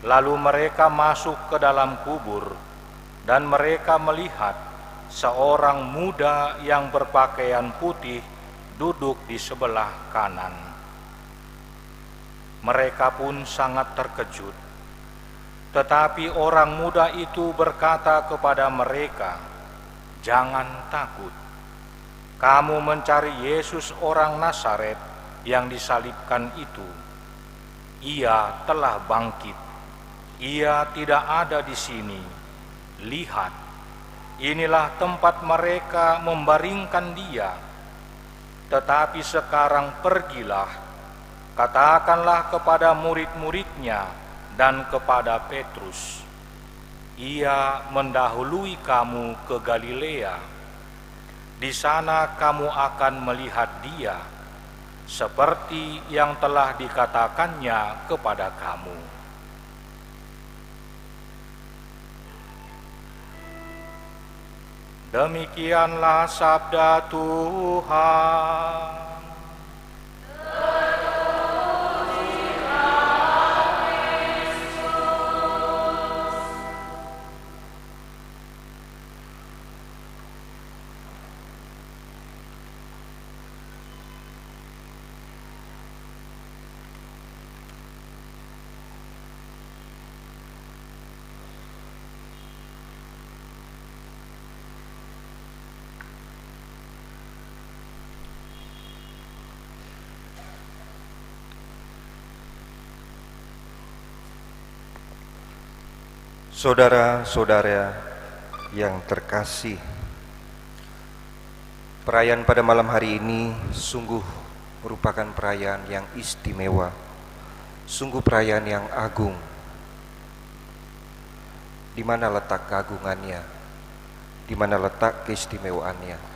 Lalu mereka masuk ke dalam kubur, dan mereka melihat seorang muda yang berpakaian putih duduk di sebelah kanan. Mereka pun sangat terkejut. Tetapi orang muda itu berkata kepada mereka, "Jangan takut. Kamu mencari Yesus orang Nazaret yang disalibkan itu. Ia telah bangkit. Ia tidak ada di sini. Lihat, inilah tempat mereka membaringkan dia. Tetapi sekarang pergilah, katakanlah kepada murid-muridnya dan kepada Petrus, ia mendahului kamu ke Galilea. Di sana kamu akan melihat dia, seperti yang telah dikatakannya kepada kamu." Demikianlah sabda Tuhan. Saudara-saudara, yang terkasih, perayaan pada malam hari ini sungguh merupakan perayaan yang istimewa, sungguh perayaan yang agung. Di mana letak keagungannya? Di mana letak keistimewaannya?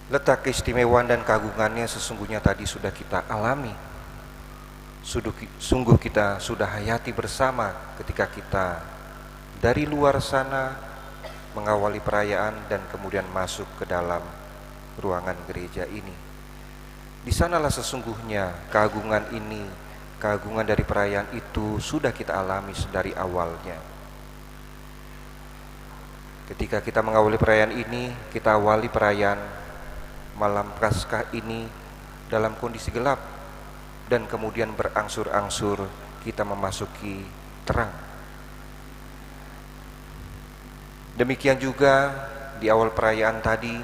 Letak keistimewaan dan keagungannya sesungguhnya tadi sudah kita alami, sungguh kita sudah hayati bersama ketika kita dari luar sana mengawali perayaan dan kemudian masuk ke dalam ruangan gereja ini. Di sanalah sesungguhnya keagungan ini, keagungan dari perayaan itu sudah kita alami dari awalnya. Ketika kita mengawali perayaan ini, kita awali perayaan malam Paskah ini dalam kondisi gelap, dan kemudian berangsur-angsur kita memasuki terang. Demikian juga di awal perayaan tadi,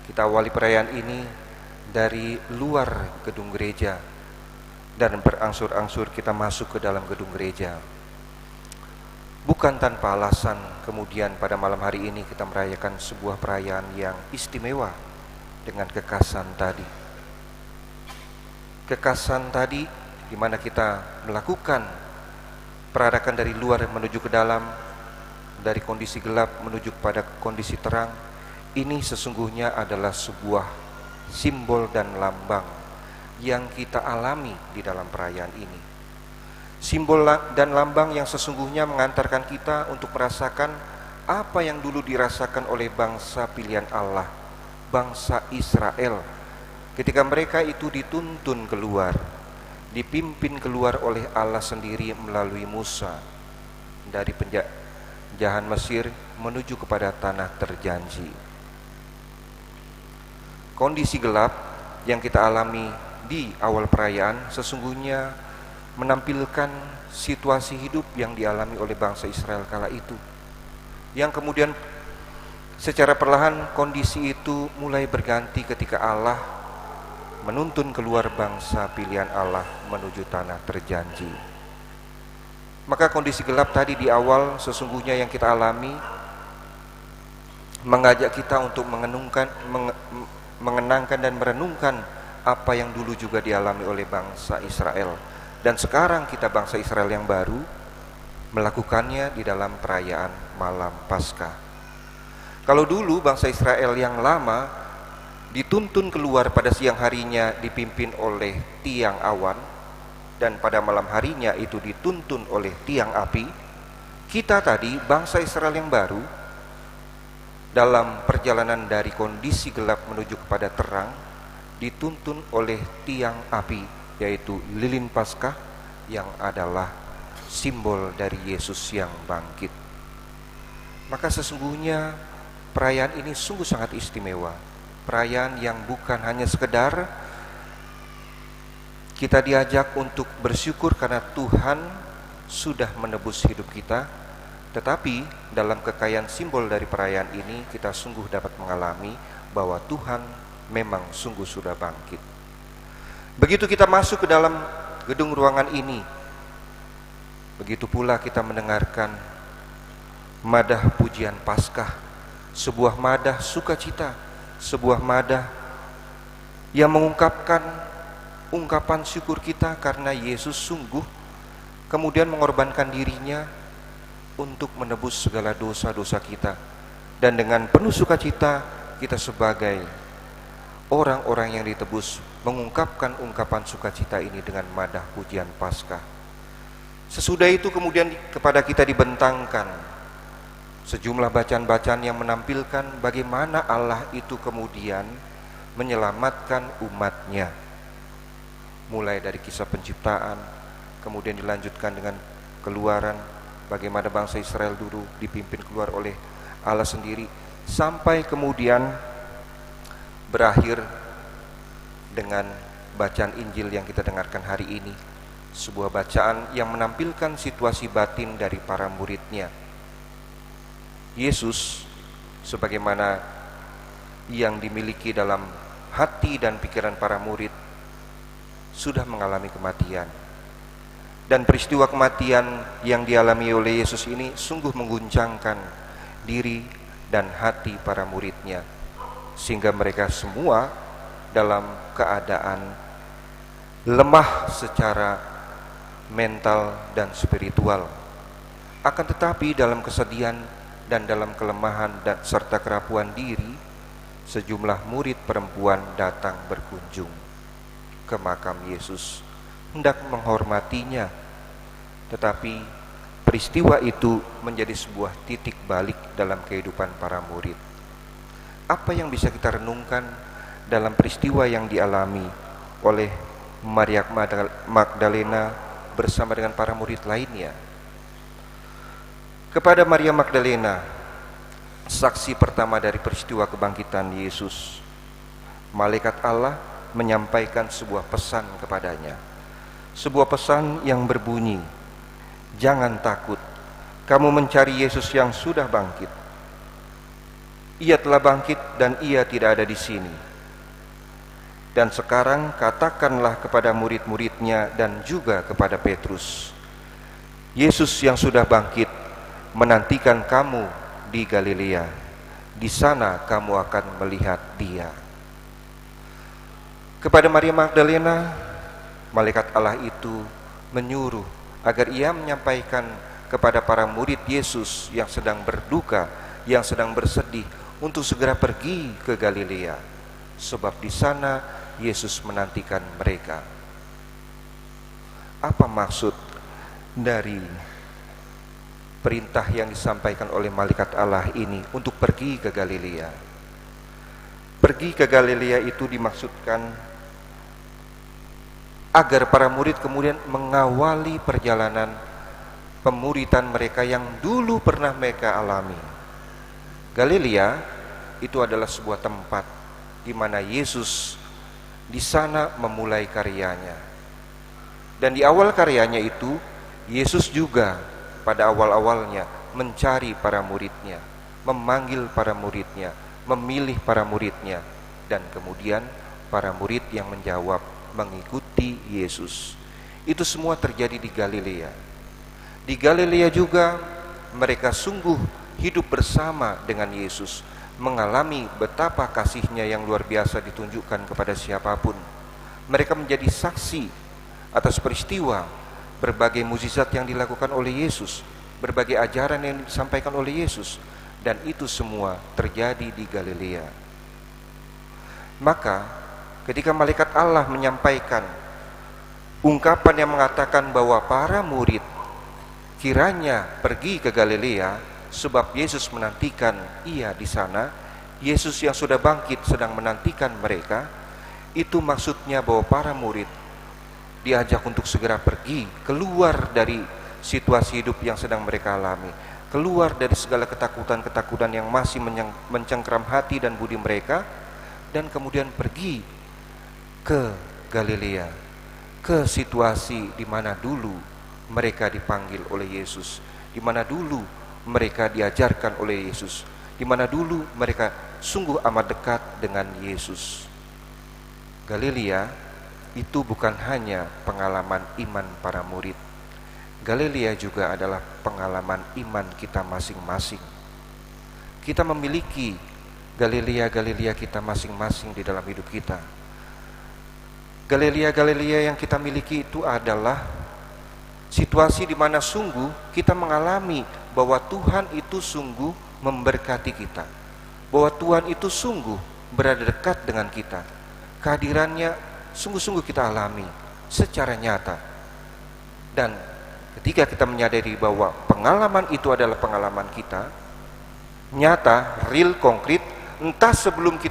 kita awali perayaan ini dari luar gedung gereja dan berangsur-angsur kita masuk ke dalam gedung gereja. Bukan tanpa alasan kemudian pada malam hari ini kita merayakan sebuah perayaan yang istimewa dengan kekasan tadi. Kekasan tadi di mana kita melakukan perarakan dari luar menuju ke dalam, dari kondisi gelap menuju pada kondisi terang. Ini sesungguhnya adalah sebuah simbol dan lambang yang kita alami di dalam perayaan ini. Simbol dan lambang yang sesungguhnya mengantarkan kita untuk merasakan apa yang dulu dirasakan oleh bangsa pilihan Allah, bangsa Israel, ketika mereka itu dituntun keluar, dipimpin keluar oleh Allah sendiri melalui Musa dari penjajahan Mesir menuju kepada tanah terjanji. Kondisi gelap yang kita alami di awal perayaan sesungguhnya menampilkan situasi hidup yang dialami oleh bangsa Israel kala itu, yang kemudian secara perlahan kondisi itu mulai berganti ketika Allah menuntun keluar bangsa pilihan Allah menuju tanah terjanji. Maka kondisi gelap tadi di awal sesungguhnya yang kita alami mengajak kita untuk mengenangkan dan merenungkan apa yang dulu juga dialami oleh bangsa Israel. Dan sekarang kita bangsa Israel yang baru melakukannya di dalam perayaan malam Paskah. Kalau dulu bangsa Israel yang lama dituntun keluar pada siang harinya dipimpin oleh tiang awan, dan pada malam harinya itu dituntun oleh tiang api, kita tadi bangsa Israel yang baru dalam perjalanan dari kondisi gelap menuju kepada terang dituntun oleh tiang api, yaitu lilin Paskah yang adalah simbol dari Yesus yang bangkit. Maka sesungguhnya perayaan ini sungguh sangat istimewa, perayaan yang bukan hanya sekedar kita diajak untuk bersyukur karena Tuhan sudah menebus hidup kita, tetapi dalam kekayaan simbol dari perayaan ini kita sungguh dapat mengalami bahwa Tuhan memang sungguh sudah bangkit. Begitu kita masuk ke dalam gedung ruangan ini, begitu pula kita mendengarkan madah pujian Paskah, sebuah madah sukacita, sebuah madah yang mengungkapkan ungkapan syukur kita karena Yesus sungguh kemudian mengorbankan dirinya untuk menebus segala dosa-dosa kita. Dan dengan penuh sukacita kita sebagai orang-orang yang ditebus mengungkapkan ungkapan sukacita ini dengan madah pujian Paskah. Sesudah itu kemudian kepada kita dibentangkan sejumlah bacaan-bacaan yang menampilkan bagaimana Allah itu kemudian menyelamatkan umatnya, mulai dari kisah penciptaan, kemudian dilanjutkan dengan Keluaran, bagaimana bangsa Israel dulu dipimpin keluar oleh Allah sendiri, sampai kemudian berakhir dengan bacaan Injil yang kita dengarkan hari ini, sebuah bacaan yang menampilkan situasi batin dari para muridnya. Yesus sebagaimana yang dimiliki dalam hati dan pikiran para murid sudah mengalami kematian, dan peristiwa kematian yang dialami oleh Yesus ini sungguh mengguncangkan diri dan hati para muridnya, sehingga mereka semua dalam keadaan lemah secara mental dan spiritual. Akan tetapi dalam kesedihan dan dalam kelemahan dan serta kerapuhan diri, sejumlah murid perempuan datang berkunjung ke makam Yesus, hendak menghormatinya. Tetapi peristiwa itu menjadi sebuah titik balik dalam kehidupan para murid. Apa yang bisa kita renungkan dalam peristiwa yang dialami oleh Maria Magdalena bersama dengan para murid lainnya? Kepada Maria Magdalena, saksi pertama dari peristiwa kebangkitan Yesus, malaikat Allah menyampaikan sebuah pesan kepadanya. Sebuah pesan yang berbunyi, "Jangan takut, kamu mencari Yesus yang sudah bangkit. Ia telah bangkit dan ia tidak ada di sini. Dan sekarang katakanlah kepada murid-muridnya dan juga kepada Petrus, Yesus yang sudah bangkit menantikan kamu di Galilea. Di sana kamu akan melihat Dia." Kepada Maria Magdalena, malaikat Allah itu menyuruh agar ia menyampaikan kepada para murid Yesus yang sedang berduka, yang sedang bersedih, untuk segera pergi ke Galilea, sebab di sana Yesus menantikan mereka. Apa maksud dari perintah yang disampaikan oleh malaikat Allah ini untuk pergi ke Galilea? Pergi ke Galilea itu dimaksudkan agar para murid kemudian mengawali perjalanan pemuridan mereka yang dulu pernah mereka alami. Galilea itu adalah sebuah tempat di mana Yesus di sana memulai karyanya. Dan di awal karyanya itu, Yesus juga pada awal-awalnya mencari para muridnya, memanggil para muridnya, memilih para muridnya, dan kemudian para murid yang menjawab mengikuti Yesus. Itu semua terjadi di Galilea. Di Galilea juga mereka sungguh hidup bersama dengan Yesus, mengalami betapa kasihnya yang luar biasa ditunjukkan kepada siapapun. Mereka menjadi saksi atas peristiwa berbagai mukjizat yang dilakukan oleh Yesus, berbagai ajaran yang disampaikan oleh Yesus, dan itu semua terjadi di Galilea. Maka ketika malaikat Allah menyampaikan ungkapan yang mengatakan bahwa para murid kiranya pergi ke Galilea sebab Yesus menantikan ia di sana, Yesus yang sudah bangkit sedang menantikan mereka, itu maksudnya bahwa para murid diajak untuk segera pergi, keluar dari situasi hidup yang sedang mereka alami, keluar dari segala ketakutan-ketakutan yang masih mencengkram hati dan budi mereka, dan kemudian pergi ke Galilea, ke situasi di mana dulu mereka dipanggil oleh Yesus, di mana dulu mereka diajarkan oleh Yesus, di mana dulu mereka sungguh amat dekat dengan Yesus. Galilea itu bukan hanya pengalaman iman para murid. Galilea juga adalah pengalaman iman kita masing-masing. Kita memiliki Galilea kita masing-masing di dalam hidup kita. Galilea yang kita miliki itu adalah situasi di mana sungguh kita mengalami bahwa Tuhan itu sungguh memberkati kita, bahwa Tuhan itu sungguh berada dekat dengan kita. Kehadirannya sungguh-sungguh kita alami secara nyata. Dan ketika kita menyadari bahwa pengalaman itu adalah pengalaman kita, nyata, real, konkret, entah sebelum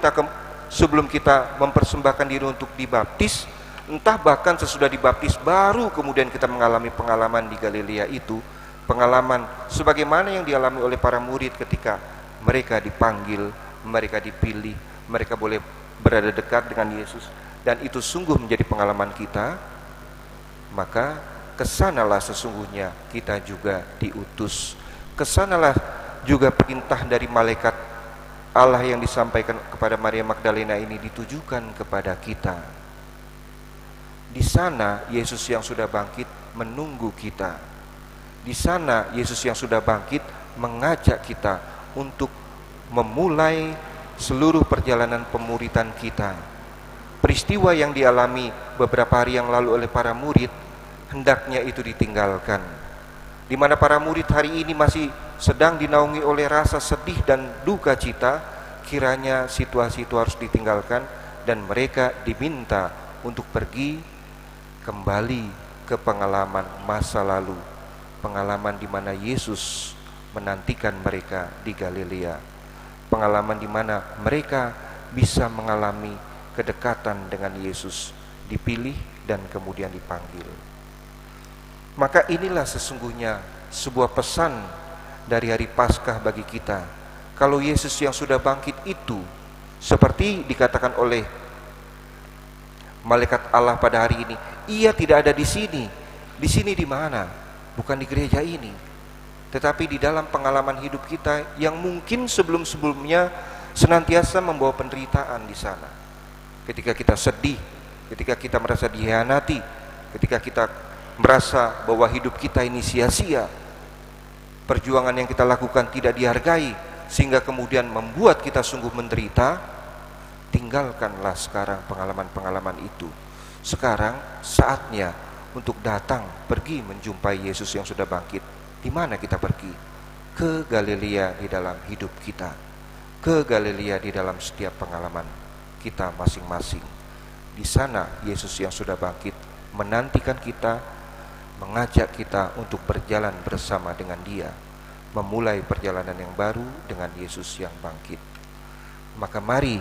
kita mempersembahkan diri untuk dibaptis, entah bahkan sesudah dibaptis baru kemudian kita mengalami pengalaman di Galilea itu, pengalaman sebagaimana yang dialami oleh para murid ketika mereka dipanggil, mereka dipilih, mereka boleh berada dekat dengan Yesus, dan itu sungguh menjadi pengalaman kita. Maka kesanalah sesungguhnya kita juga diutus, kesanalah juga perintah dari malaikat Allah yang disampaikan kepada Maria Magdalena ini ditujukan kepada kita. Di sana Yesus yang sudah bangkit menunggu kita. Di sana Yesus yang sudah bangkit mengajak kita untuk memulai seluruh perjalanan pemuridan kita. Peristiwa yang dialami beberapa hari yang lalu oleh para murid, hendaknya itu ditinggalkan. Di mana para murid hari ini masih sedang dinaungi oleh rasa sedih dan duka cita, kiranya situasi itu harus ditinggalkan dan mereka diminta untuk pergi kembali ke pengalaman masa lalu, pengalaman di mana Yesus menantikan mereka di Galilea, pengalaman di mana mereka bisa mengalami kedekatan dengan Yesus, dipilih dan kemudian dipanggil. Maka inilah sesungguhnya sebuah pesan dari hari Paskah bagi kita. Kalau Yesus yang sudah bangkit itu, seperti dikatakan oleh malaikat Allah pada hari ini, ia tidak ada di sini. Di sini di mana? Bukan di gereja ini, tetapi di dalam pengalaman hidup kita yang mungkin sebelum-sebelumnya senantiasa membawa penderitaan di sana. Ketika kita sedih, ketika kita merasa dihianati, ketika kita merasa bahwa hidup kita ini sia-sia, perjuangan yang kita lakukan tidak dihargai, sehingga kemudian membuat kita sungguh menderita, tinggalkanlah sekarang pengalaman-pengalaman itu. Sekarang saatnya untuk datang, pergi menjumpai Yesus yang sudah bangkit. Di mana kita pergi? Ke Galilea di dalam hidup kita, ke Galilea di dalam setiap pengalaman kita masing-masing. Di sana Yesus yang sudah bangkit menantikan kita, mengajak kita untuk berjalan bersama dengan Dia, memulai perjalanan yang baru dengan Yesus yang bangkit. Maka mari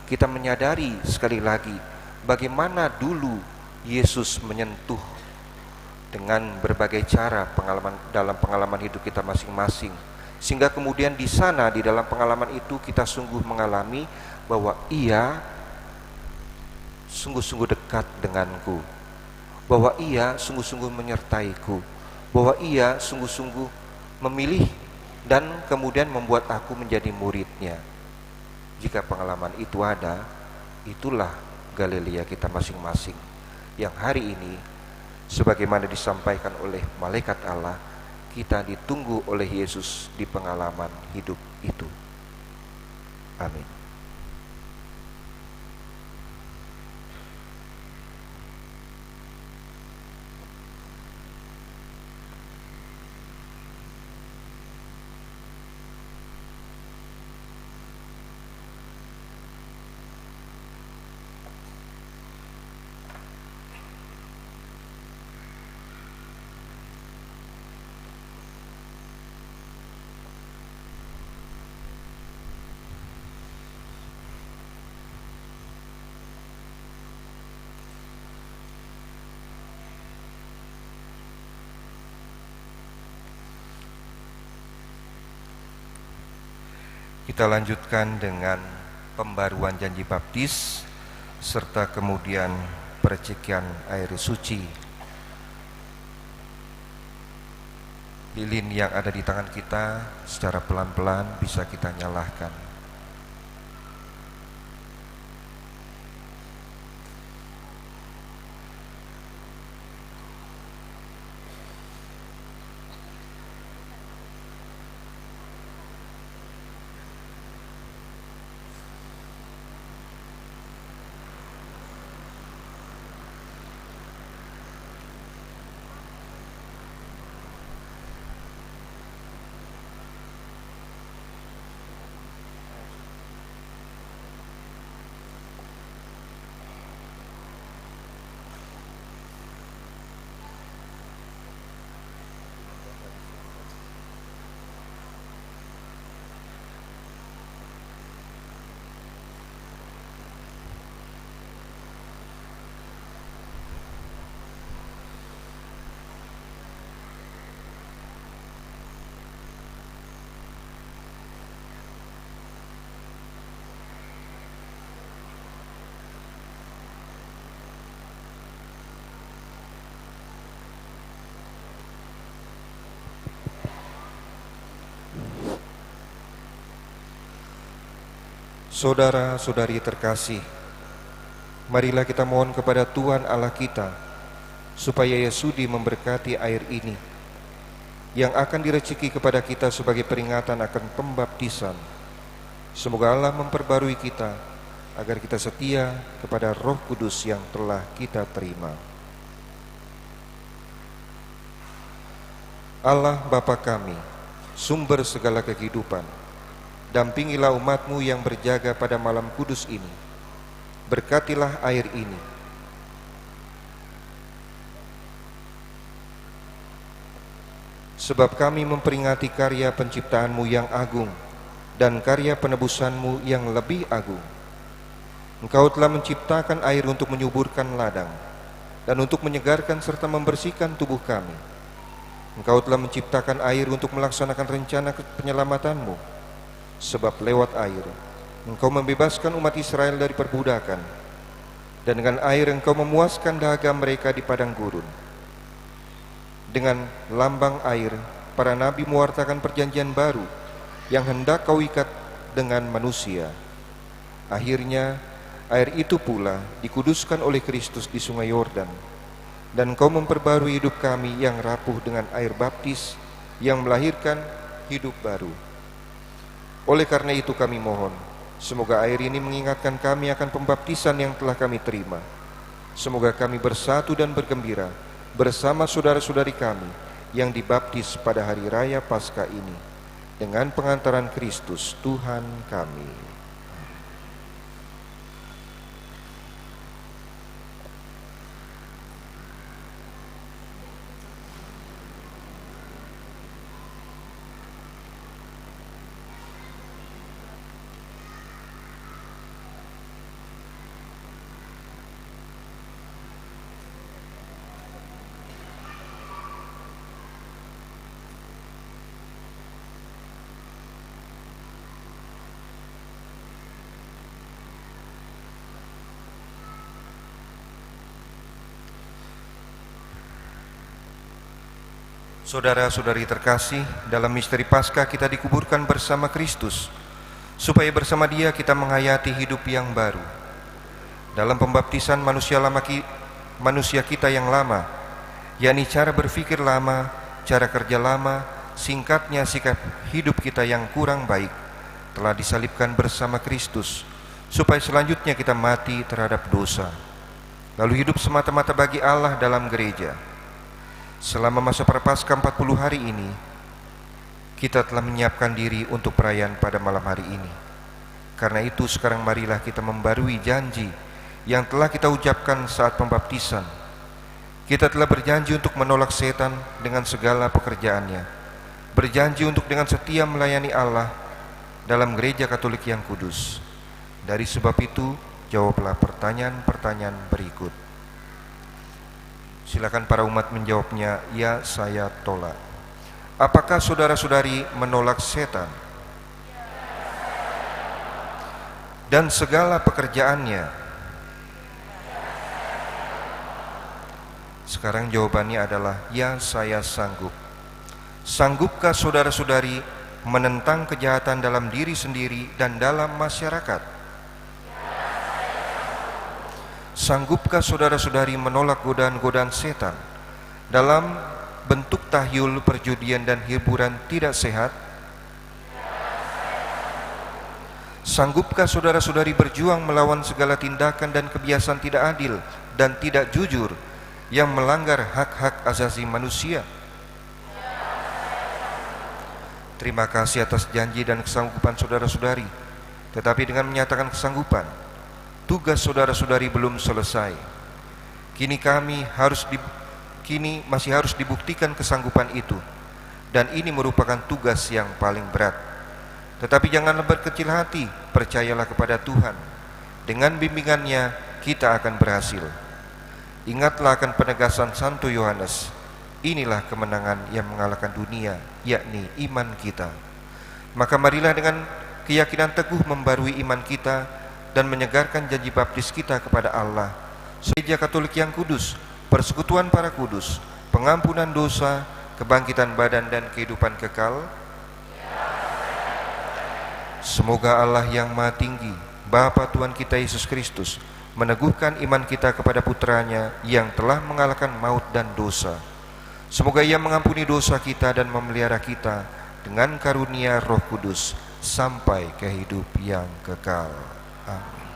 kita menyadari sekali lagi bagaimana dulu Yesus menyentuh dengan berbagai cara dalam pengalaman hidup kita masing-masing, sehingga kemudian di sana, di dalam pengalaman itu kita sungguh mengalami bahwa Ia sungguh-sungguh dekat denganku, bahwa Ia sungguh-sungguh menyertaiku, bahwa Ia sungguh-sungguh memilih dan kemudian membuat aku menjadi muridnya. Jika pengalaman itu ada, itulah Galilea kita masing-masing, yang hari ini sebagaimana disampaikan oleh malaikat Allah, kita ditunggu oleh Yesus di pengalaman hidup itu. Amin. Kita lanjutkan dengan pembaruan janji baptis serta kemudian percikan air suci. Lilin yang ada di tangan kita secara pelan-pelan bisa kita nyalakan. Saudara-saudari terkasih, marilah kita mohon kepada Tuhan Allah kita supaya Ia sudi memberkati air ini yang akan direceki kepada kita sebagai peringatan akan pembaptisan. Semoga Allah memperbarui kita agar kita setia kepada Roh Kudus yang telah kita terima. Allah Bapa kami, sumber segala kehidupan, dampingilah umat-Mu yang berjaga pada malam kudus ini. Berkatilah air ini. Sebab kami memperingati karya penciptaan-Mu yang agung dan karya penebusan-Mu yang lebih agung. Engkau telah menciptakan air untuk menyuburkan ladang dan untuk menyegarkan serta membersihkan tubuh kami. Engkau telah menciptakan air untuk melaksanakan rencana penyelamatan-Mu. Sebab lewat air Engkau membebaskan umat Israel dari perbudakan, dan dengan air Engkau memuaskan dahaga mereka di padang gurun. Dengan lambang air, para nabi mewartakan perjanjian baru yang hendak Kau ikat dengan manusia. Akhirnya, air itu pula dikuduskan oleh Kristus di sungai Yordan, dan Kau memperbarui hidup kami yang rapuh dengan air baptis yang melahirkan hidup baru. Oleh karena itu kami mohon, semoga air ini mengingatkan kami akan pembaptisan yang telah kami terima. Semoga kami bersatu dan bergembira bersama saudara-saudari kami yang dibaptis pada hari raya Paskah ini dengan pengantaran Kristus Tuhan kami. Saudara-saudari terkasih, dalam misteri Paskah kita dikuburkan bersama Kristus, supaya bersama Dia kita menghayati hidup yang baru. Dalam pembaptisan manusia kita yang lama, yakni cara berpikir lama, cara kerja lama, singkatnya sikap hidup kita yang kurang baik, telah disalibkan bersama Kristus, supaya selanjutnya kita mati terhadap dosa, lalu hidup semata-mata bagi Allah dalam gereja. Selama masa prapaskah 40 hari ini, kita telah menyiapkan diri untuk perayaan pada malam hari ini. Karena itu sekarang marilah kita membarui janji yang telah kita ucapkan saat pembaptisan. Kita telah berjanji untuk menolak setan dengan segala pekerjaannya, berjanji untuk dengan setia melayani Allah dalam gereja Katolik yang kudus. Dari sebab itu, jawablah pertanyaan-pertanyaan berikut. Silakan para umat menjawabnya, ya saya tolak. Apakah saudara-saudari menolak setan dan segala pekerjaannya? Sekarang jawabannya adalah, ya saya sanggup. Sanggupkah saudara-saudari menentang kejahatan dalam diri sendiri dan dalam masyarakat? Sanggupkah saudara-saudari menolak godaan-godaan setan dalam bentuk tahyul, perjudian, dan hiburan tidak sehat? Sanggupkah saudara-saudari berjuang melawan segala tindakan dan kebiasaan tidak adil dan tidak jujur yang melanggar hak-hak asasi manusia? Terima kasih atas janji dan kesanggupan saudara-saudari. Tetapi dengan menyatakan kesanggupan, tugas saudara-saudari belum selesai. Kini masih harus dibuktikan kesanggupan itu, dan ini merupakan tugas yang paling berat. Tetapi janganlah berkecil hati, percayalah kepada Tuhan. Dengan bimbingannya kita akan berhasil. Ingatlah akan penegasan Santo Yohanes, inilah kemenangan yang mengalahkan dunia, yakni iman kita. Maka marilah dengan keyakinan teguh membarui iman kita dan menyegarkan janji baptis kita kepada Allah, Gereja Katolik yang kudus, persekutuan para kudus, pengampunan dosa, kebangkitan badan dan kehidupan kekal. Semoga Allah yang Maha Tinggi, Bapa Tuhan kita Yesus Kristus, meneguhkan iman kita kepada Putranya yang telah mengalahkan maut dan dosa, Semoga Ia mengampuni dosa kita dan memelihara kita dengan karunia Roh Kudus sampai ke hidup yang kekal. Amin.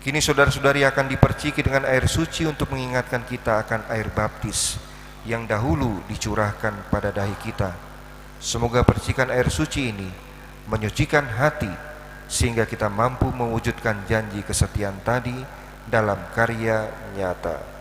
Kini saudara-saudari akan diperciki dengan air suci untuk mengingatkan kita akan air baptis yang dahulu dicurahkan pada dahi kita. Semoga percikan air suci ini menyucikan hati sehingga kita mampu mewujudkan janji kesetiaan tadi dalam karya nyata.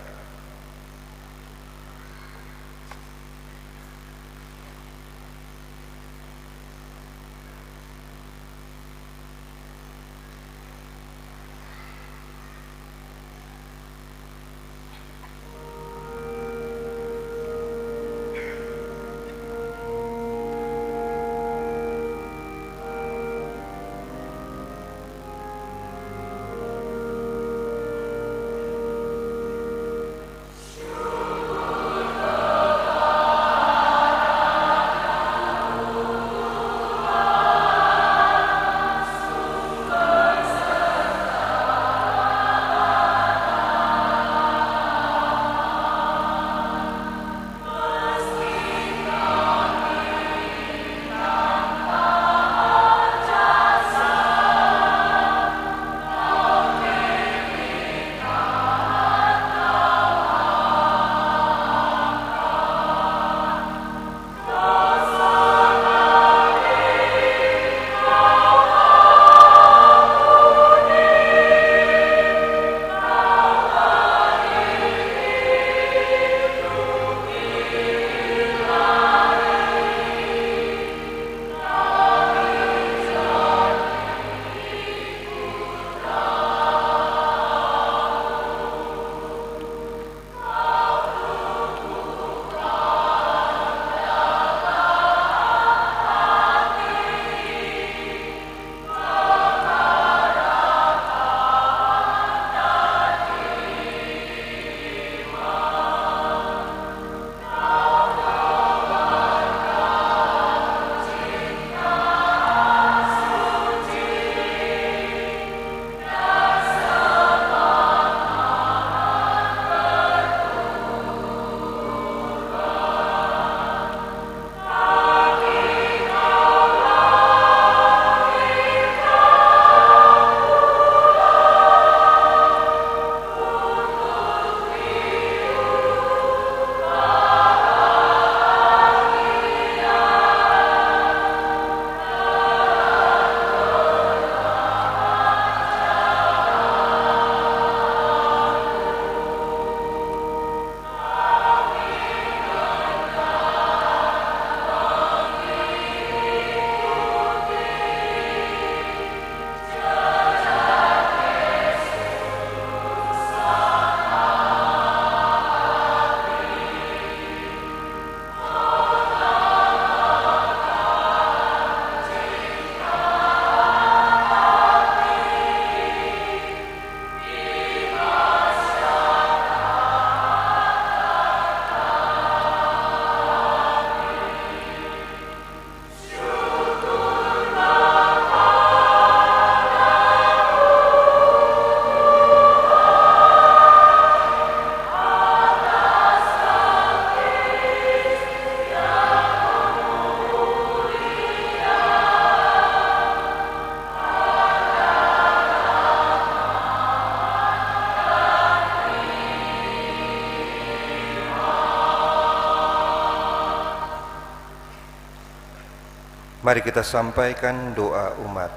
Mari kita sampaikan doa umat.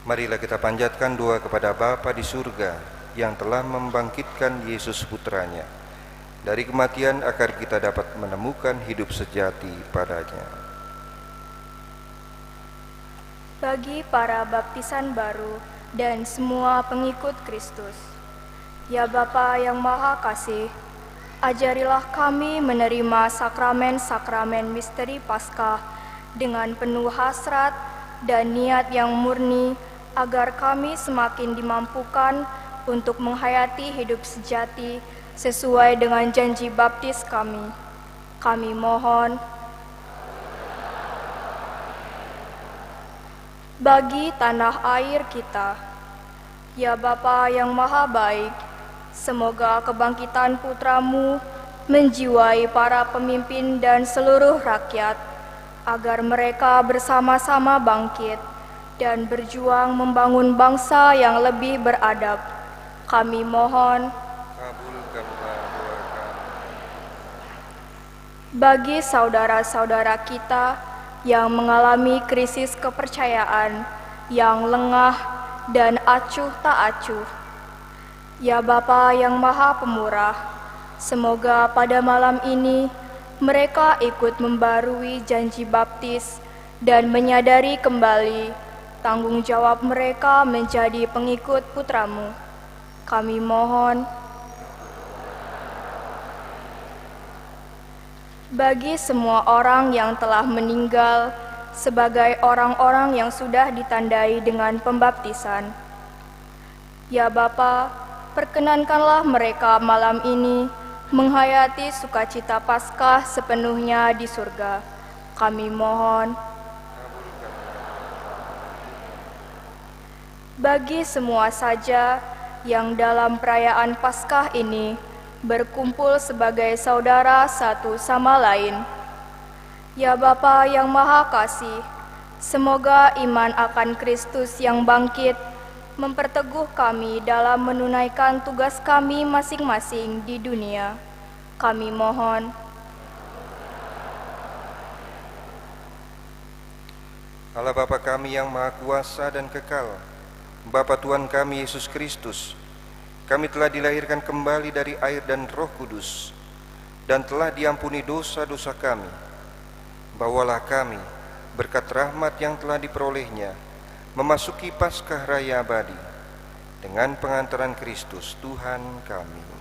Marilah kita panjatkan doa kepada Bapa di surga yang telah membangkitkan Yesus putranya dari kematian agar kita dapat menemukan hidup sejati padanya. Bagi para baptisan baru dan semua pengikut Kristus, ya Bapa yang Maha Kasih, ajarilah kami menerima sakramen-sakramen misteri Paskah dengan penuh hasrat dan niat yang murni, agar kami semakin dimampukan untuk menghayati hidup sejati sesuai dengan janji baptis kami. Kami mohon bagi tanah air kita, ya Bapa yang Maha Baik, Semoga kebangkitan putramu menjiwai para pemimpin dan seluruh rakyat, agar mereka bersama-sama bangkit dan berjuang membangun bangsa yang lebih beradab. Kami mohon, kabulkanlah doa kami. bagi saudara-saudara kita yang mengalami krisis kepercayaan, yang lengah dan acuh tak acuh, ya Bapa yang Maha Pemurah, semoga pada malam ini mereka ikut membarui janji baptis dan menyadari kembali tanggung jawab mereka menjadi pengikut putramu. Kami mohon, bagi semua orang yang telah meninggal sebagai orang-orang yang sudah ditandai dengan pembaptisan, ya Bapa, perkenankanlah mereka malam ini menghayati sukacita Paskah sepenuhnya di surga. Kami mohon, bagi semua saja yang dalam perayaan Paskah ini berkumpul sebagai saudara satu sama lain, ya Bapa yang Maha Kasih, semoga iman akan Kristus yang bangkit memperteguh kami dalam menunaikan tugas kami masing-masing di dunia. Kami mohon, Allah Bapa kami yang Maha Kuasa dan Kekal, Bapa Tuhan kami Yesus Kristus, kami telah dilahirkan kembali dari air dan Roh Kudus, dan telah diampuni dosa-dosa kami. Bawalah kami, berkat rahmat yang telah diperolehnya, memasuki Paskah Raya abadi dengan pengantaran Kristus Tuhan kami.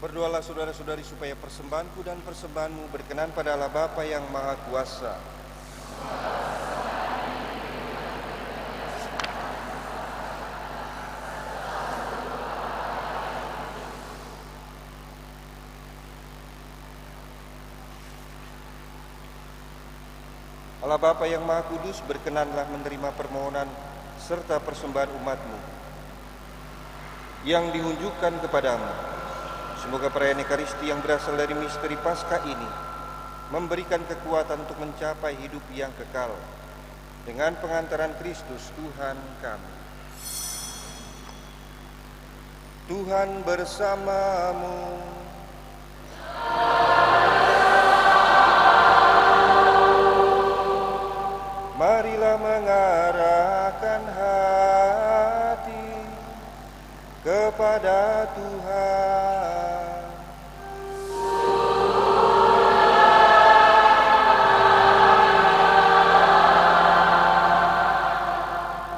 Berdoalah saudara-saudari supaya persembahanku dan persembahanmu berkenan pada Allah Bapa yang Maha Kuasa. Allah Bapa yang Maha Kudus, berkenanlah menerima permohonan serta persembahan umat-Mu yang dihunjukkan kepadamu. Semoga perayaan Ekaristi yang berasal dari misteri Paskah ini memberikan kekuatan untuk mencapai hidup yang kekal dengan pengantaran Kristus Tuhan kami. Tuhan bersamamu. Marilah mengarahkan hati kepada Tuhan.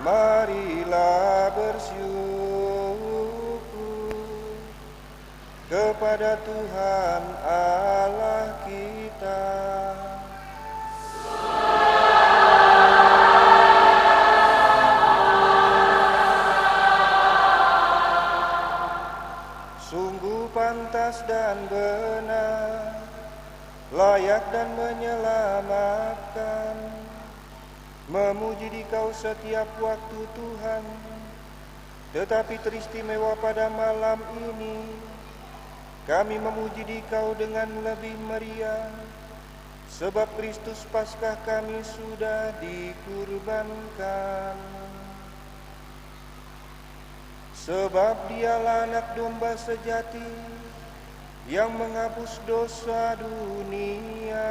Marilah bersyukur kepada Tuhan Allah kita. Sungguh pantas dan benar, layak dan menyelamatkan, memuji Dikau setiap waktu Tuhan. Tetapi teristimewa pada malam ini, kami memuji Dikau dengan lebih meriah, sebab Kristus Paskah kami sudah dikurbankan. Sebab Dialah anak domba sejati yang menghapus dosa dunia.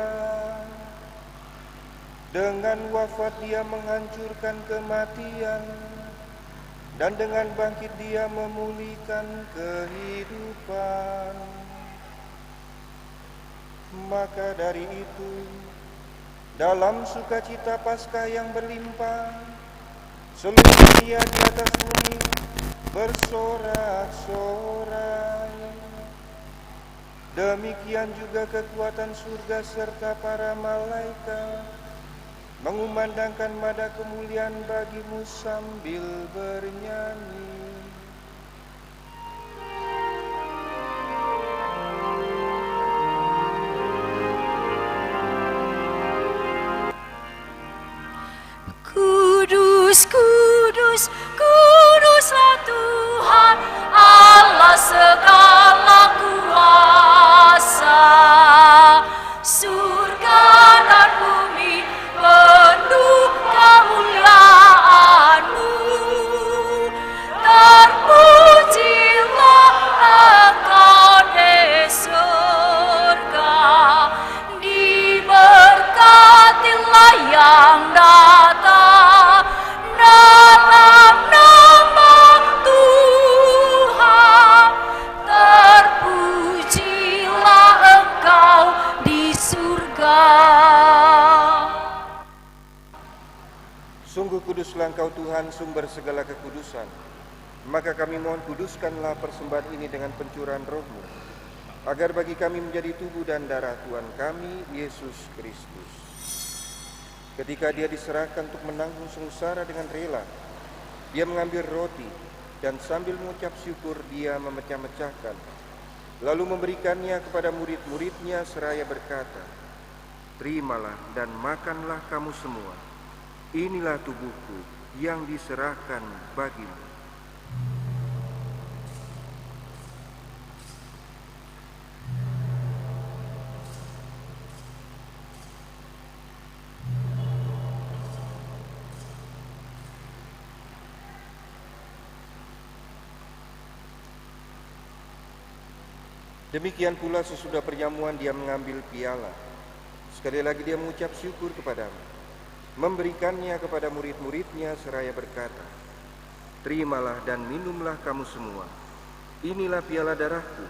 Dengan wafat Dia menghancurkan kematian, dan dengan bangkit Dia memulihkan kehidupan. Maka dari itu, dalam sukacita Paskah yang berlimpah, seluruh dunia di atas bumi bersorak-sorai. Demikian juga kekuatan surga serta para malaikat mengumandangkan nada kemuliaan bagi-Mu sambil bernyanyi. Kudus, kudus, kuduslah Tuhan Allah segala kuasa. Surga dan bumi penuh kemuliaan-Mu. Terpujilah Engkau di surga, diberkatilah yang datang dalam nama Tuhan. Terpujilah Engkau di surga. Sungguh kuduslah Engkau Tuhan, sumber segala kekudusan. Maka kami mohon, kuduskanlah persembahan ini dengan pencurahan Roh-Mu, agar bagi kami menjadi tubuh dan darah Tuhan kami, Yesus Kristus. Ketika Dia diserahkan untuk menanggung sengsara dengan rela, Dia mengambil roti, dan sambil mengucap syukur Dia memecah-mecahkan, lalu memberikannya kepada murid-muridnya seraya berkata, "Terimalah dan makanlah kamu semua. Inilah tubuhku yang diserahkan bagimu." Demikian pula sesudah perjamuan Dia mengambil piala. Sekali lagi Dia mengucap syukur kepadamu, memberikannya kepada murid-muridnya seraya berkata, "Terimalah dan minumlah kamu semua. Inilah piala darahku,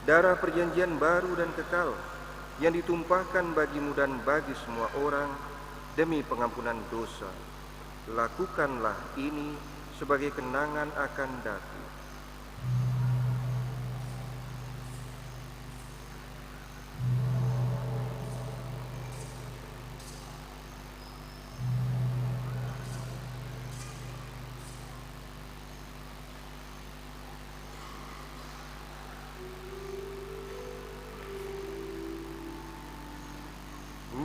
darah perjanjian baru dan kekal, yang ditumpahkan bagimu dan bagi semua orang demi pengampunan dosa. Lakukanlah ini sebagai kenangan akan daku."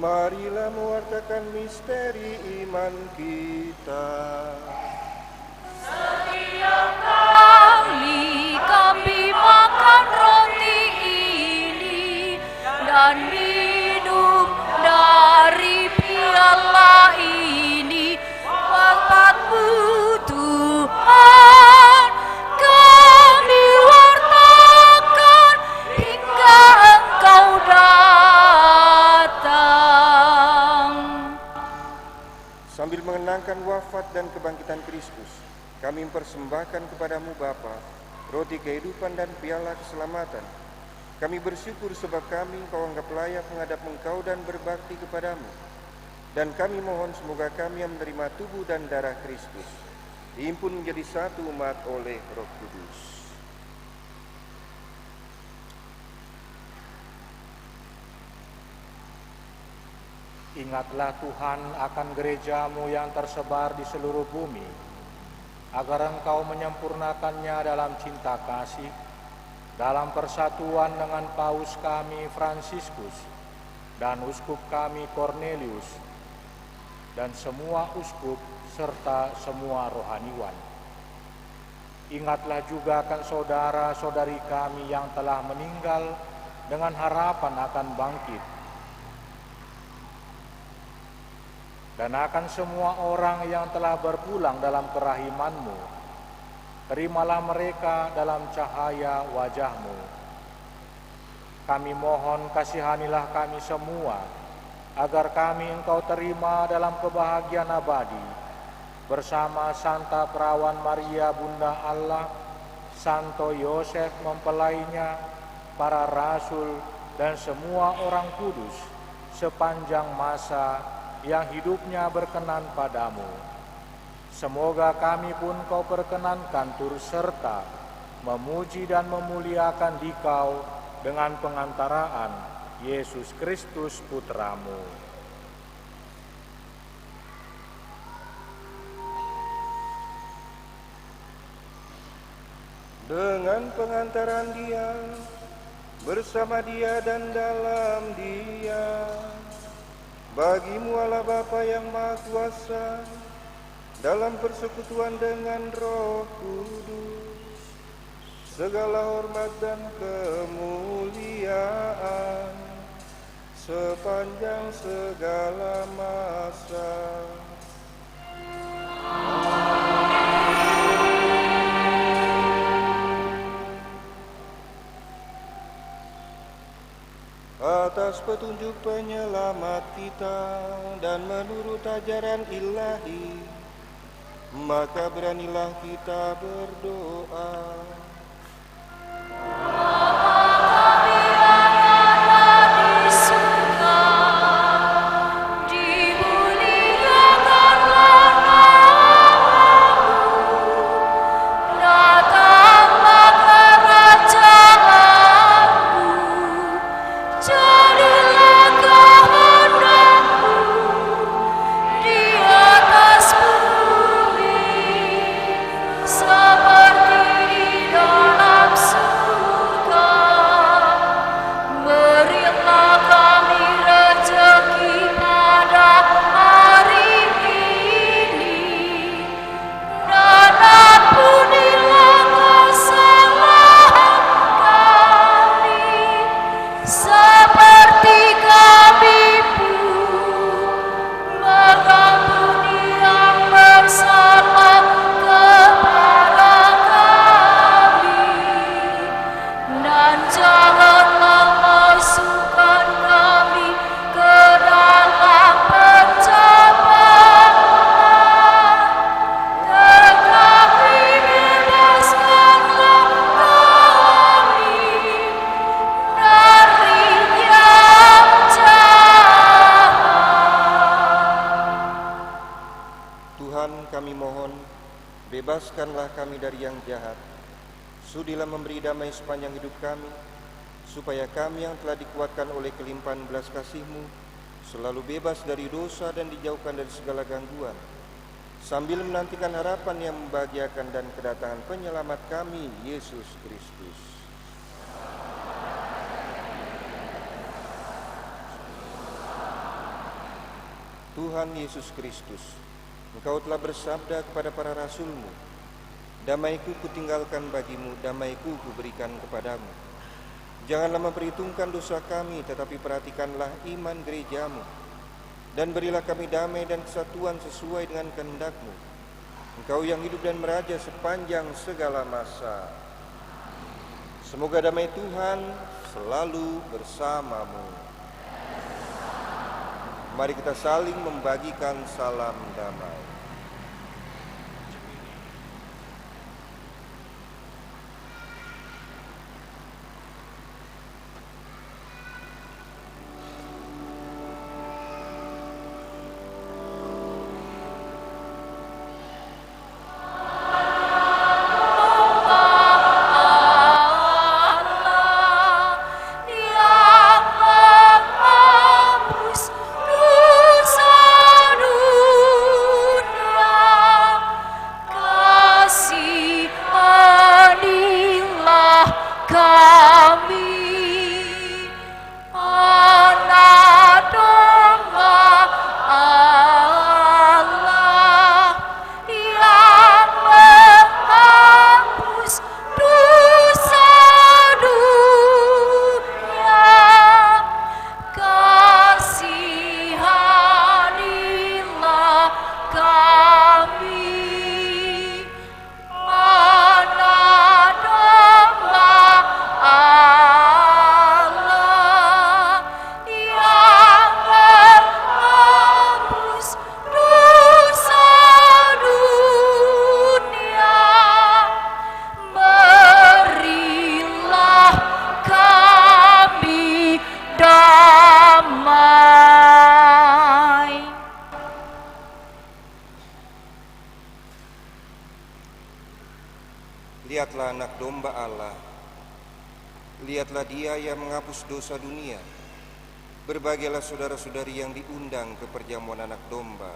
Marilah mewartakan misteri iman kita. Setiap kali kami makan roti ini dan minum dari piala ini, wafat-Mu Tuhan kami wartakan hingga Engkau datang. Sambil mengenangkan wafat dan kebangkitan Kristus, kami mempersembahkan kepadamu Bapa, roti kehidupan dan piala keselamatan. Kami bersyukur sebab kami Engkau anggap layak menghadap Engkau dan berbakti kepadamu. Dan kami mohon semoga kami yang menerima tubuh dan darah Kristus dihimpun menjadi satu umat oleh Roh Kudus. Ingatlah Tuhan akan gereja-Mu yang tersebar di seluruh bumi, agar Engkau menyempurnakannya dalam cinta kasih, dalam persatuan dengan Paus kami Fransiskus dan Uskup kami Cornelius, dan semua uskup serta semua rohaniwan. Ingatlah juga akan saudara-saudari kami yang telah meninggal dengan harapan akan bangkit, dan akan semua orang yang telah berpulang dalam kerahiman-Mu. Terimalah mereka dalam cahaya wajah-Mu. Kami mohon kasihanilah kami semua, agar kami Engkau terima dalam kebahagiaan abadi, bersama Santa Perawan Maria Bunda Allah, Santo Yosef mempelainya, para rasul, dan semua orang kudus, sepanjang masa yang hidupnya berkenan padamu. Semoga kami pun Kau perkenankan turut serta memuji dan memuliakan Dikau dengan pengantaraan Yesus Kristus Putra-Mu. Dengan pengantaran Dia, bersama Dia dan dalam Dia, bagi-Mu Allah Bapa yang Maha Kuasa, dalam persekutuan dengan Roh Kudus, segala hormat dan kemuliaan sepanjang segala masa. Atas petunjuk penyelamat kita dan menurut ajaran ilahi, maka beranilah kita berdoa. Bebaskanlah kami dari yang jahat. Sudilah memberi damai sepanjang hidup kami, supaya kami yang telah dikuatkan oleh kelimpahan belas kasih-Mu selalu bebas dari dosa dan dijauhkan dari segala gangguan, sambil menantikan harapan yang membahagiakan dan kedatangan penyelamat kami, Yesus Kristus. Tuhan Yesus Kristus, Engkau telah bersabda kepada para rasul-Mu, damai-Ku kutinggalkan bagimu, damai-Ku kuberikan kepadamu. Janganlah memperhitungkan dosa kami, tetapi perhatikanlah iman gereja-Mu, dan berilah kami damai dan kesatuan sesuai dengan kehendak-Mu. Engkau yang hidup dan meraja sepanjang segala masa. Semoga damai Tuhan selalu bersamamu. Mari kita saling membagikan salam damai. Lihatlah anak domba Allah, lihatlah Dia yang menghapus dosa dunia. Berbahagialah saudara-saudari yang diundang ke perjamuan anak domba.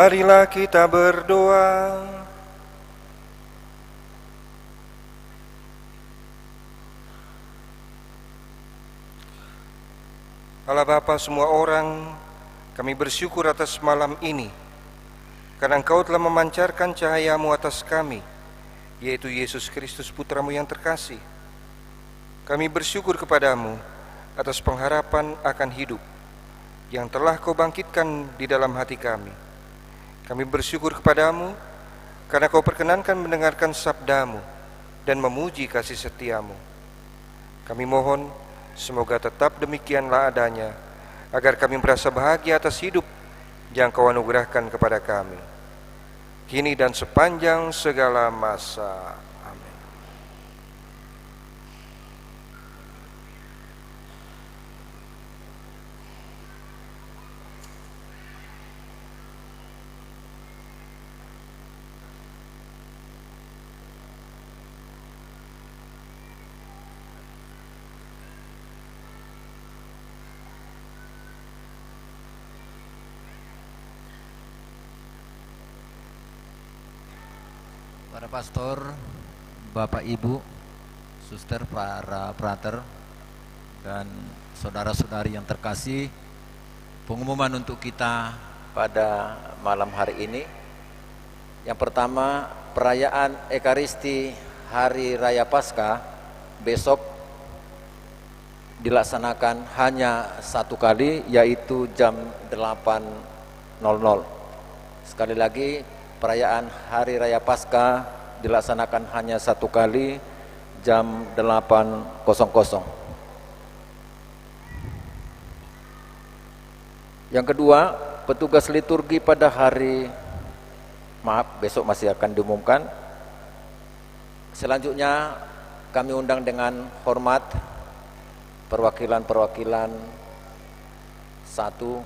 Marilah kita berdoa. Allah Bapa semua orang, kami bersyukur atas malam ini, karena Engkau telah memancarkan cahaya-Mu atas kami, yaitu Yesus Kristus Putra-Mu yang terkasih. Kami bersyukur kepadamu atas pengharapan akan hidup yang telah Kau bangkitkan di dalam hati kami. Kami bersyukur kepadamu karena Kau perkenankan mendengarkan sabda-Mu dan memuji kasih setia-Mu. Kami mohon semoga tetap demikianlah adanya, agar kami merasa bahagia atas hidup yang Kau anugerahkan kepada kami, kini dan sepanjang segala masa. Amin. Para pastor, Bapak Ibu, suster, para frater, dan saudara-saudari yang terkasih, pengumuman untuk kita pada malam hari ini. Yang pertama, perayaan Ekaristi Hari Raya Paskah besok dilaksanakan hanya satu kali, yaitu jam 8.00. Sekali lagi, perayaan Hari Raya Paskah dilaksanakan hanya satu kali, jam 8.00. Yang kedua, petugas liturgi pada hari besok masih akan diumumkan. Selanjutnya kami undang dengan hormat perwakilan-perwakilan satu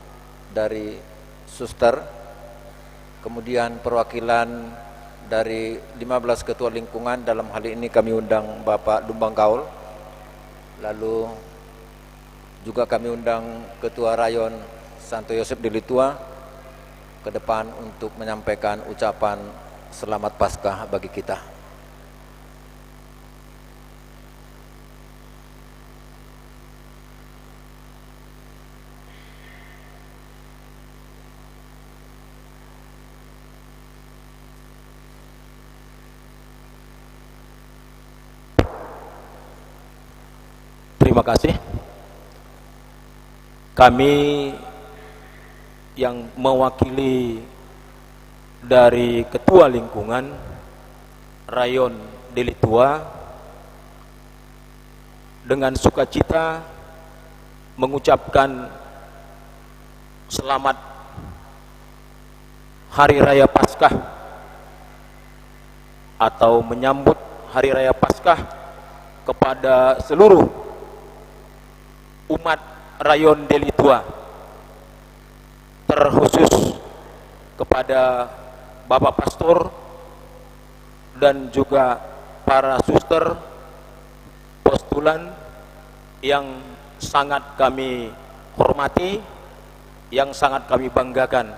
dari suster, kemudian perwakilan dari 15 ketua lingkungan, dalam hal ini kami undang Bapak Lumbang Gaul, lalu juga kami undang Ketua Rayon Santo Yosef Delitua ke depan untuk menyampaikan ucapan selamat Paskah bagi kita. Terima kasih. Kami yang mewakili dari Ketua Lingkungan Rayon Delitua dengan sukacita mengucapkan selamat Hari Raya Paskah atau menyambut Hari Raya Paskah kepada seluruh umat Rayon Delitua, terkhusus kepada Bapak Pastor dan juga para suster postulan yang sangat kami hormati, yang sangat kami banggakan.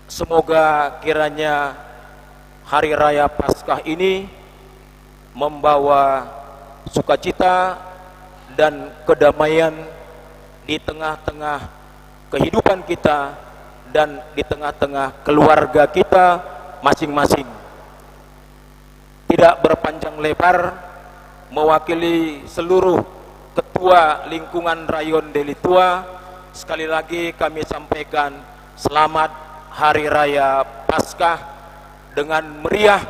Semoga kiranya Hari Raya Paskah ini membawa sukacita dan kedamaian di tengah-tengah kehidupan kita dan di tengah-tengah keluarga kita masing-masing. Tidak berpanjang lebar, mewakili seluruh Ketua Lingkungan Rayon Delitua, sekali lagi kami sampaikan selamat Hari Raya Paskah dengan meriah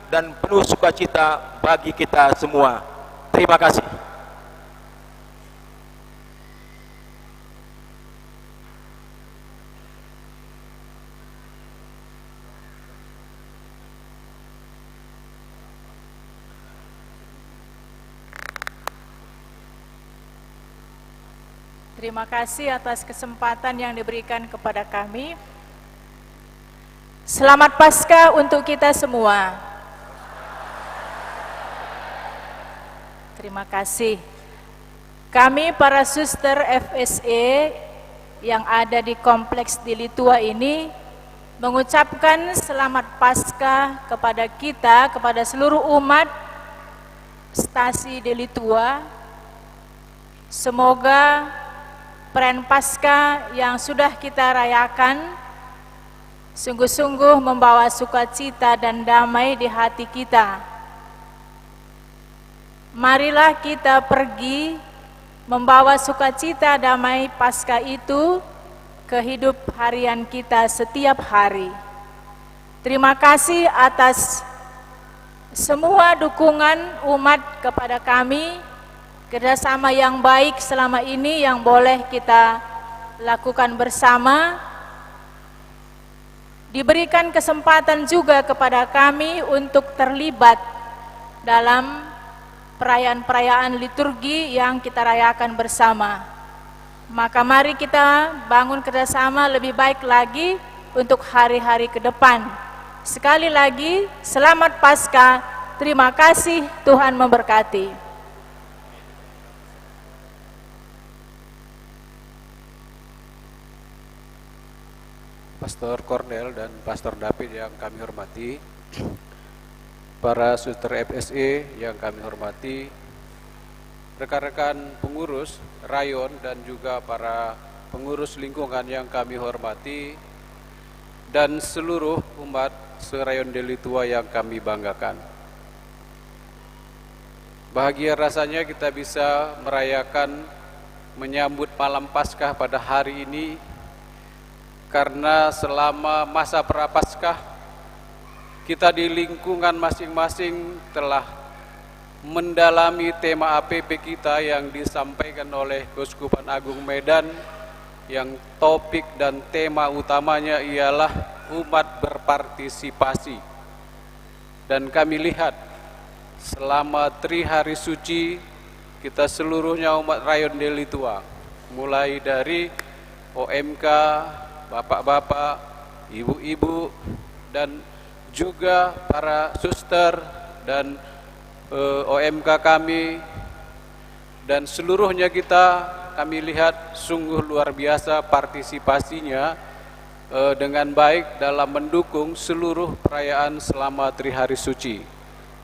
dan penuh sukacita bagi kita semua. Terima kasih. Terima kasih atas kesempatan yang diberikan kepada kami. Selamat Paskah untuk kita semua. Terima kasih. Kami para suster FSE yang ada di kompleks Delitua ini mengucapkan selamat Paskah kepada kita, kepada seluruh umat Stasi Deli Tua. Semoga perayaan Paskah yang sudah kita rayakan sungguh-sungguh membawa sukacita dan damai di hati kita. Marilah kita pergi membawa sukacita damai Paskah itu ke hidup harian kita setiap hari. Terima kasih atas semua dukungan umat kepada kami, kerjasama yang baik selama ini yang boleh kita lakukan bersama. Diberikan kesempatan juga kepada kami untuk terlibat dalam perayaan-perayaan liturgi yang kita rayakan bersama. Maka mari kita bangun kerjasama lebih baik lagi untuk hari-hari ke depan. Sekali lagi, selamat Paskah. Terima kasih, Tuhan memberkati. Pastor Cornel dan Pastor David yang kami hormati, para suster FSE yang kami hormati, rekan-rekan pengurus rayon dan juga para pengurus lingkungan yang kami hormati, dan seluruh umat se-Rayon Deli Tua yang kami banggakan. Bahagia rasanya kita bisa merayakan, menyambut malam Paskah pada hari ini, karena selama masa Prapaskah kita di lingkungan masing-masing telah mendalami tema APP kita yang disampaikan oleh Keuskupan Agung Medan, yang topik dan tema utamanya ialah umat berpartisipasi. Dan kami lihat selama 3 hari suci kita seluruhnya umat Rayon Deli Tua, mulai dari OMK, bapak-bapak, ibu-ibu, dan juga para suster dan OMK kami, dan seluruhnya kami lihat sungguh luar biasa partisipasinya dengan baik dalam mendukung seluruh perayaan selama 3 hari suci.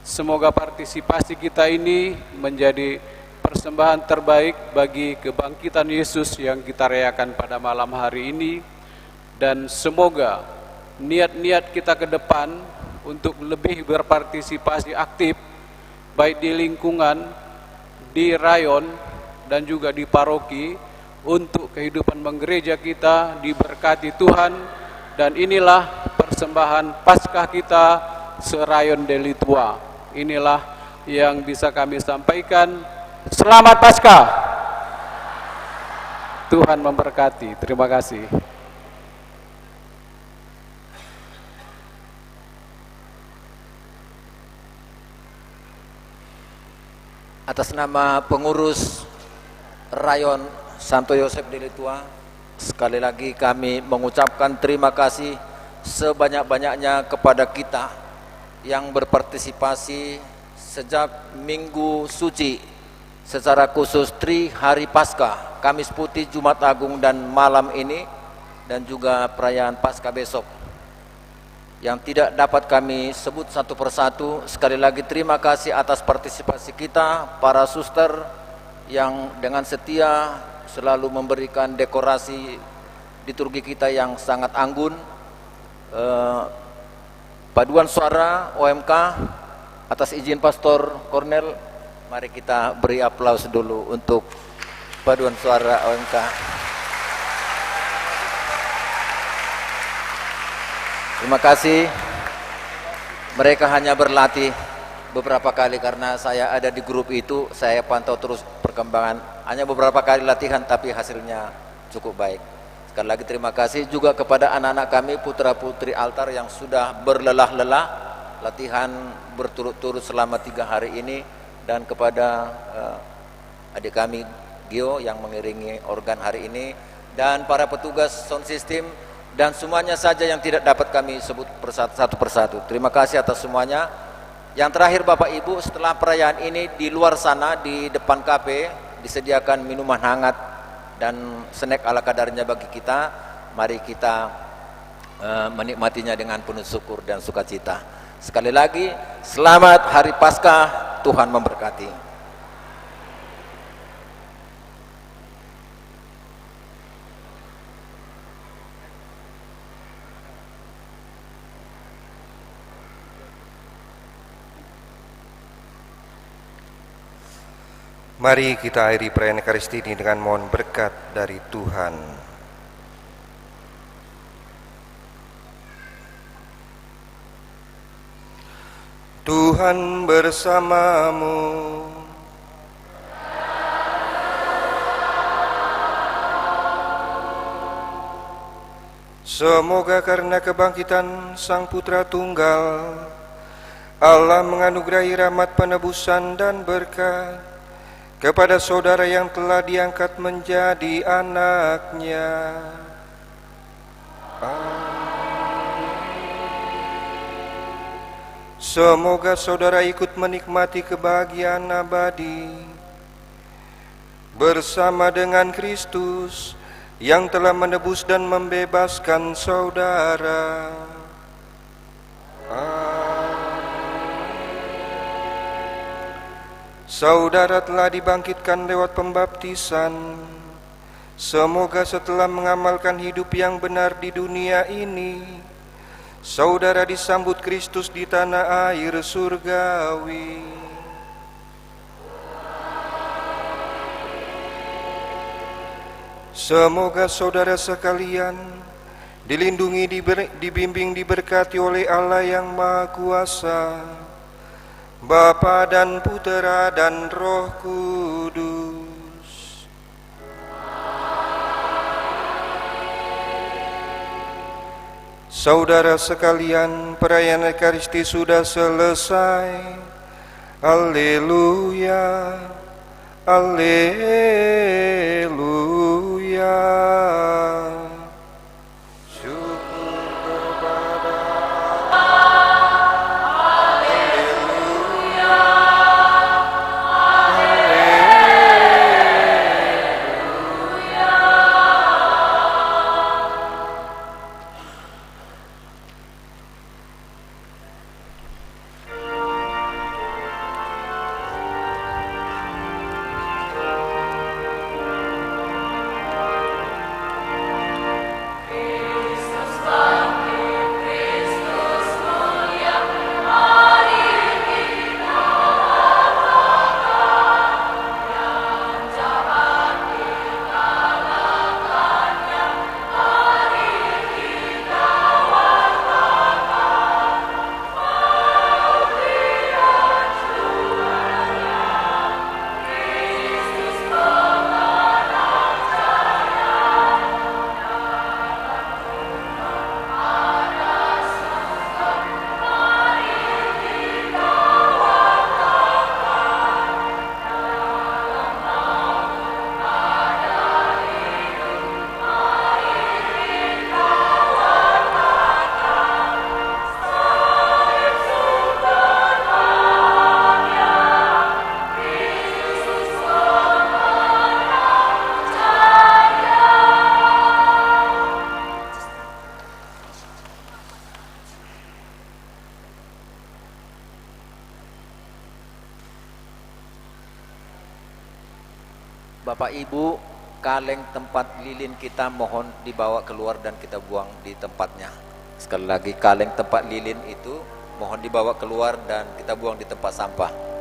Semoga partisipasi kita ini menjadi persembahan terbaik bagi kebangkitan Yesus yang kita rayakan pada malam hari ini, dan semoga niat-niat kita ke depan untuk lebih berpartisipasi aktif baik di lingkungan, di rayon, dan juga di paroki untuk kehidupan menggereja kita diberkati Tuhan. Dan inilah persembahan Paskah kita se-Rayon Deli Tua. Inilah yang bisa kami sampaikan. Selamat Paskah. Tuhan memberkati. Terima kasih. Atas nama pengurus Rayon Santo Yosef Deli Tua, sekali lagi kami mengucapkan terima kasih sebanyak-banyaknya kepada kita yang berpartisipasi sejak Minggu Suci, secara khusus 3 hari Paskah, Kamis Putih, Jumat Agung, dan malam ini, dan juga perayaan Paskah besok. Yang tidak dapat kami sebut satu persatu, sekali lagi terima kasih atas partisipasi kita, para suster yang dengan setia selalu memberikan dekorasi liturgi kita yang sangat anggun. Paduan suara OMK, atas izin Pastor Cornel, mari kita beri aplaus dulu untuk paduan suara OMK. Terima kasih. Mereka hanya berlatih beberapa kali, karena saya ada di grup itu, saya pantau terus perkembangan. Hanya beberapa kali latihan tapi hasilnya cukup baik. Sekali lagi terima kasih juga kepada anak-anak kami, putra-putri altar yang sudah berlelah-lelah latihan berturut-turut selama 3 hari ini, dan kepada adik kami Gio yang mengiringi organ hari ini, dan para petugas sound system, dan semuanya saja yang tidak dapat kami sebut satu persatu. Terima kasih atas semuanya. Yang terakhir Bapak Ibu, setelah perayaan ini di luar sana di depan kafe disediakan minuman hangat dan snack ala kadarnya bagi kita. Mari kita menikmatinya dengan penuh syukur dan sukacita. Sekali lagi, selamat Hari Paskah, Tuhan memberkati. Mari kita akhiri perayaan Ekaristi ini dengan mohon berkat dari Tuhan. Tuhan bersamamu. Semoga karena kebangkitan Sang Putra Tunggal, Allah menganugerahi rahmat penebusan dan berkat kepada saudara yang telah diangkat menjadi anak-Nya. Semoga saudara ikut menikmati kebahagiaan abadi bersama dengan Kristus yang telah menebus dan membebaskan saudara. Saudara telah dibangkitkan lewat pembaptisan. Semoga setelah mengamalkan hidup yang benar di dunia ini, saudara disambut Kristus di tanah air surgawi. Semoga saudara sekalian dilindungi, dibimbing, diberkati oleh Allah yang Maha Kuasa, Bapa dan Putera dan Roh Kudus. Saudara sekalian, perayaan Ekaristi sudah selesai. Haleluya, haleluya. Bapak Ibu, kaleng tempat lilin kita mohon dibawa keluar dan kita buang di tempatnya. Sekali lagi, kaleng tempat lilin itu mohon dibawa keluar dan kita buang di tempat sampah.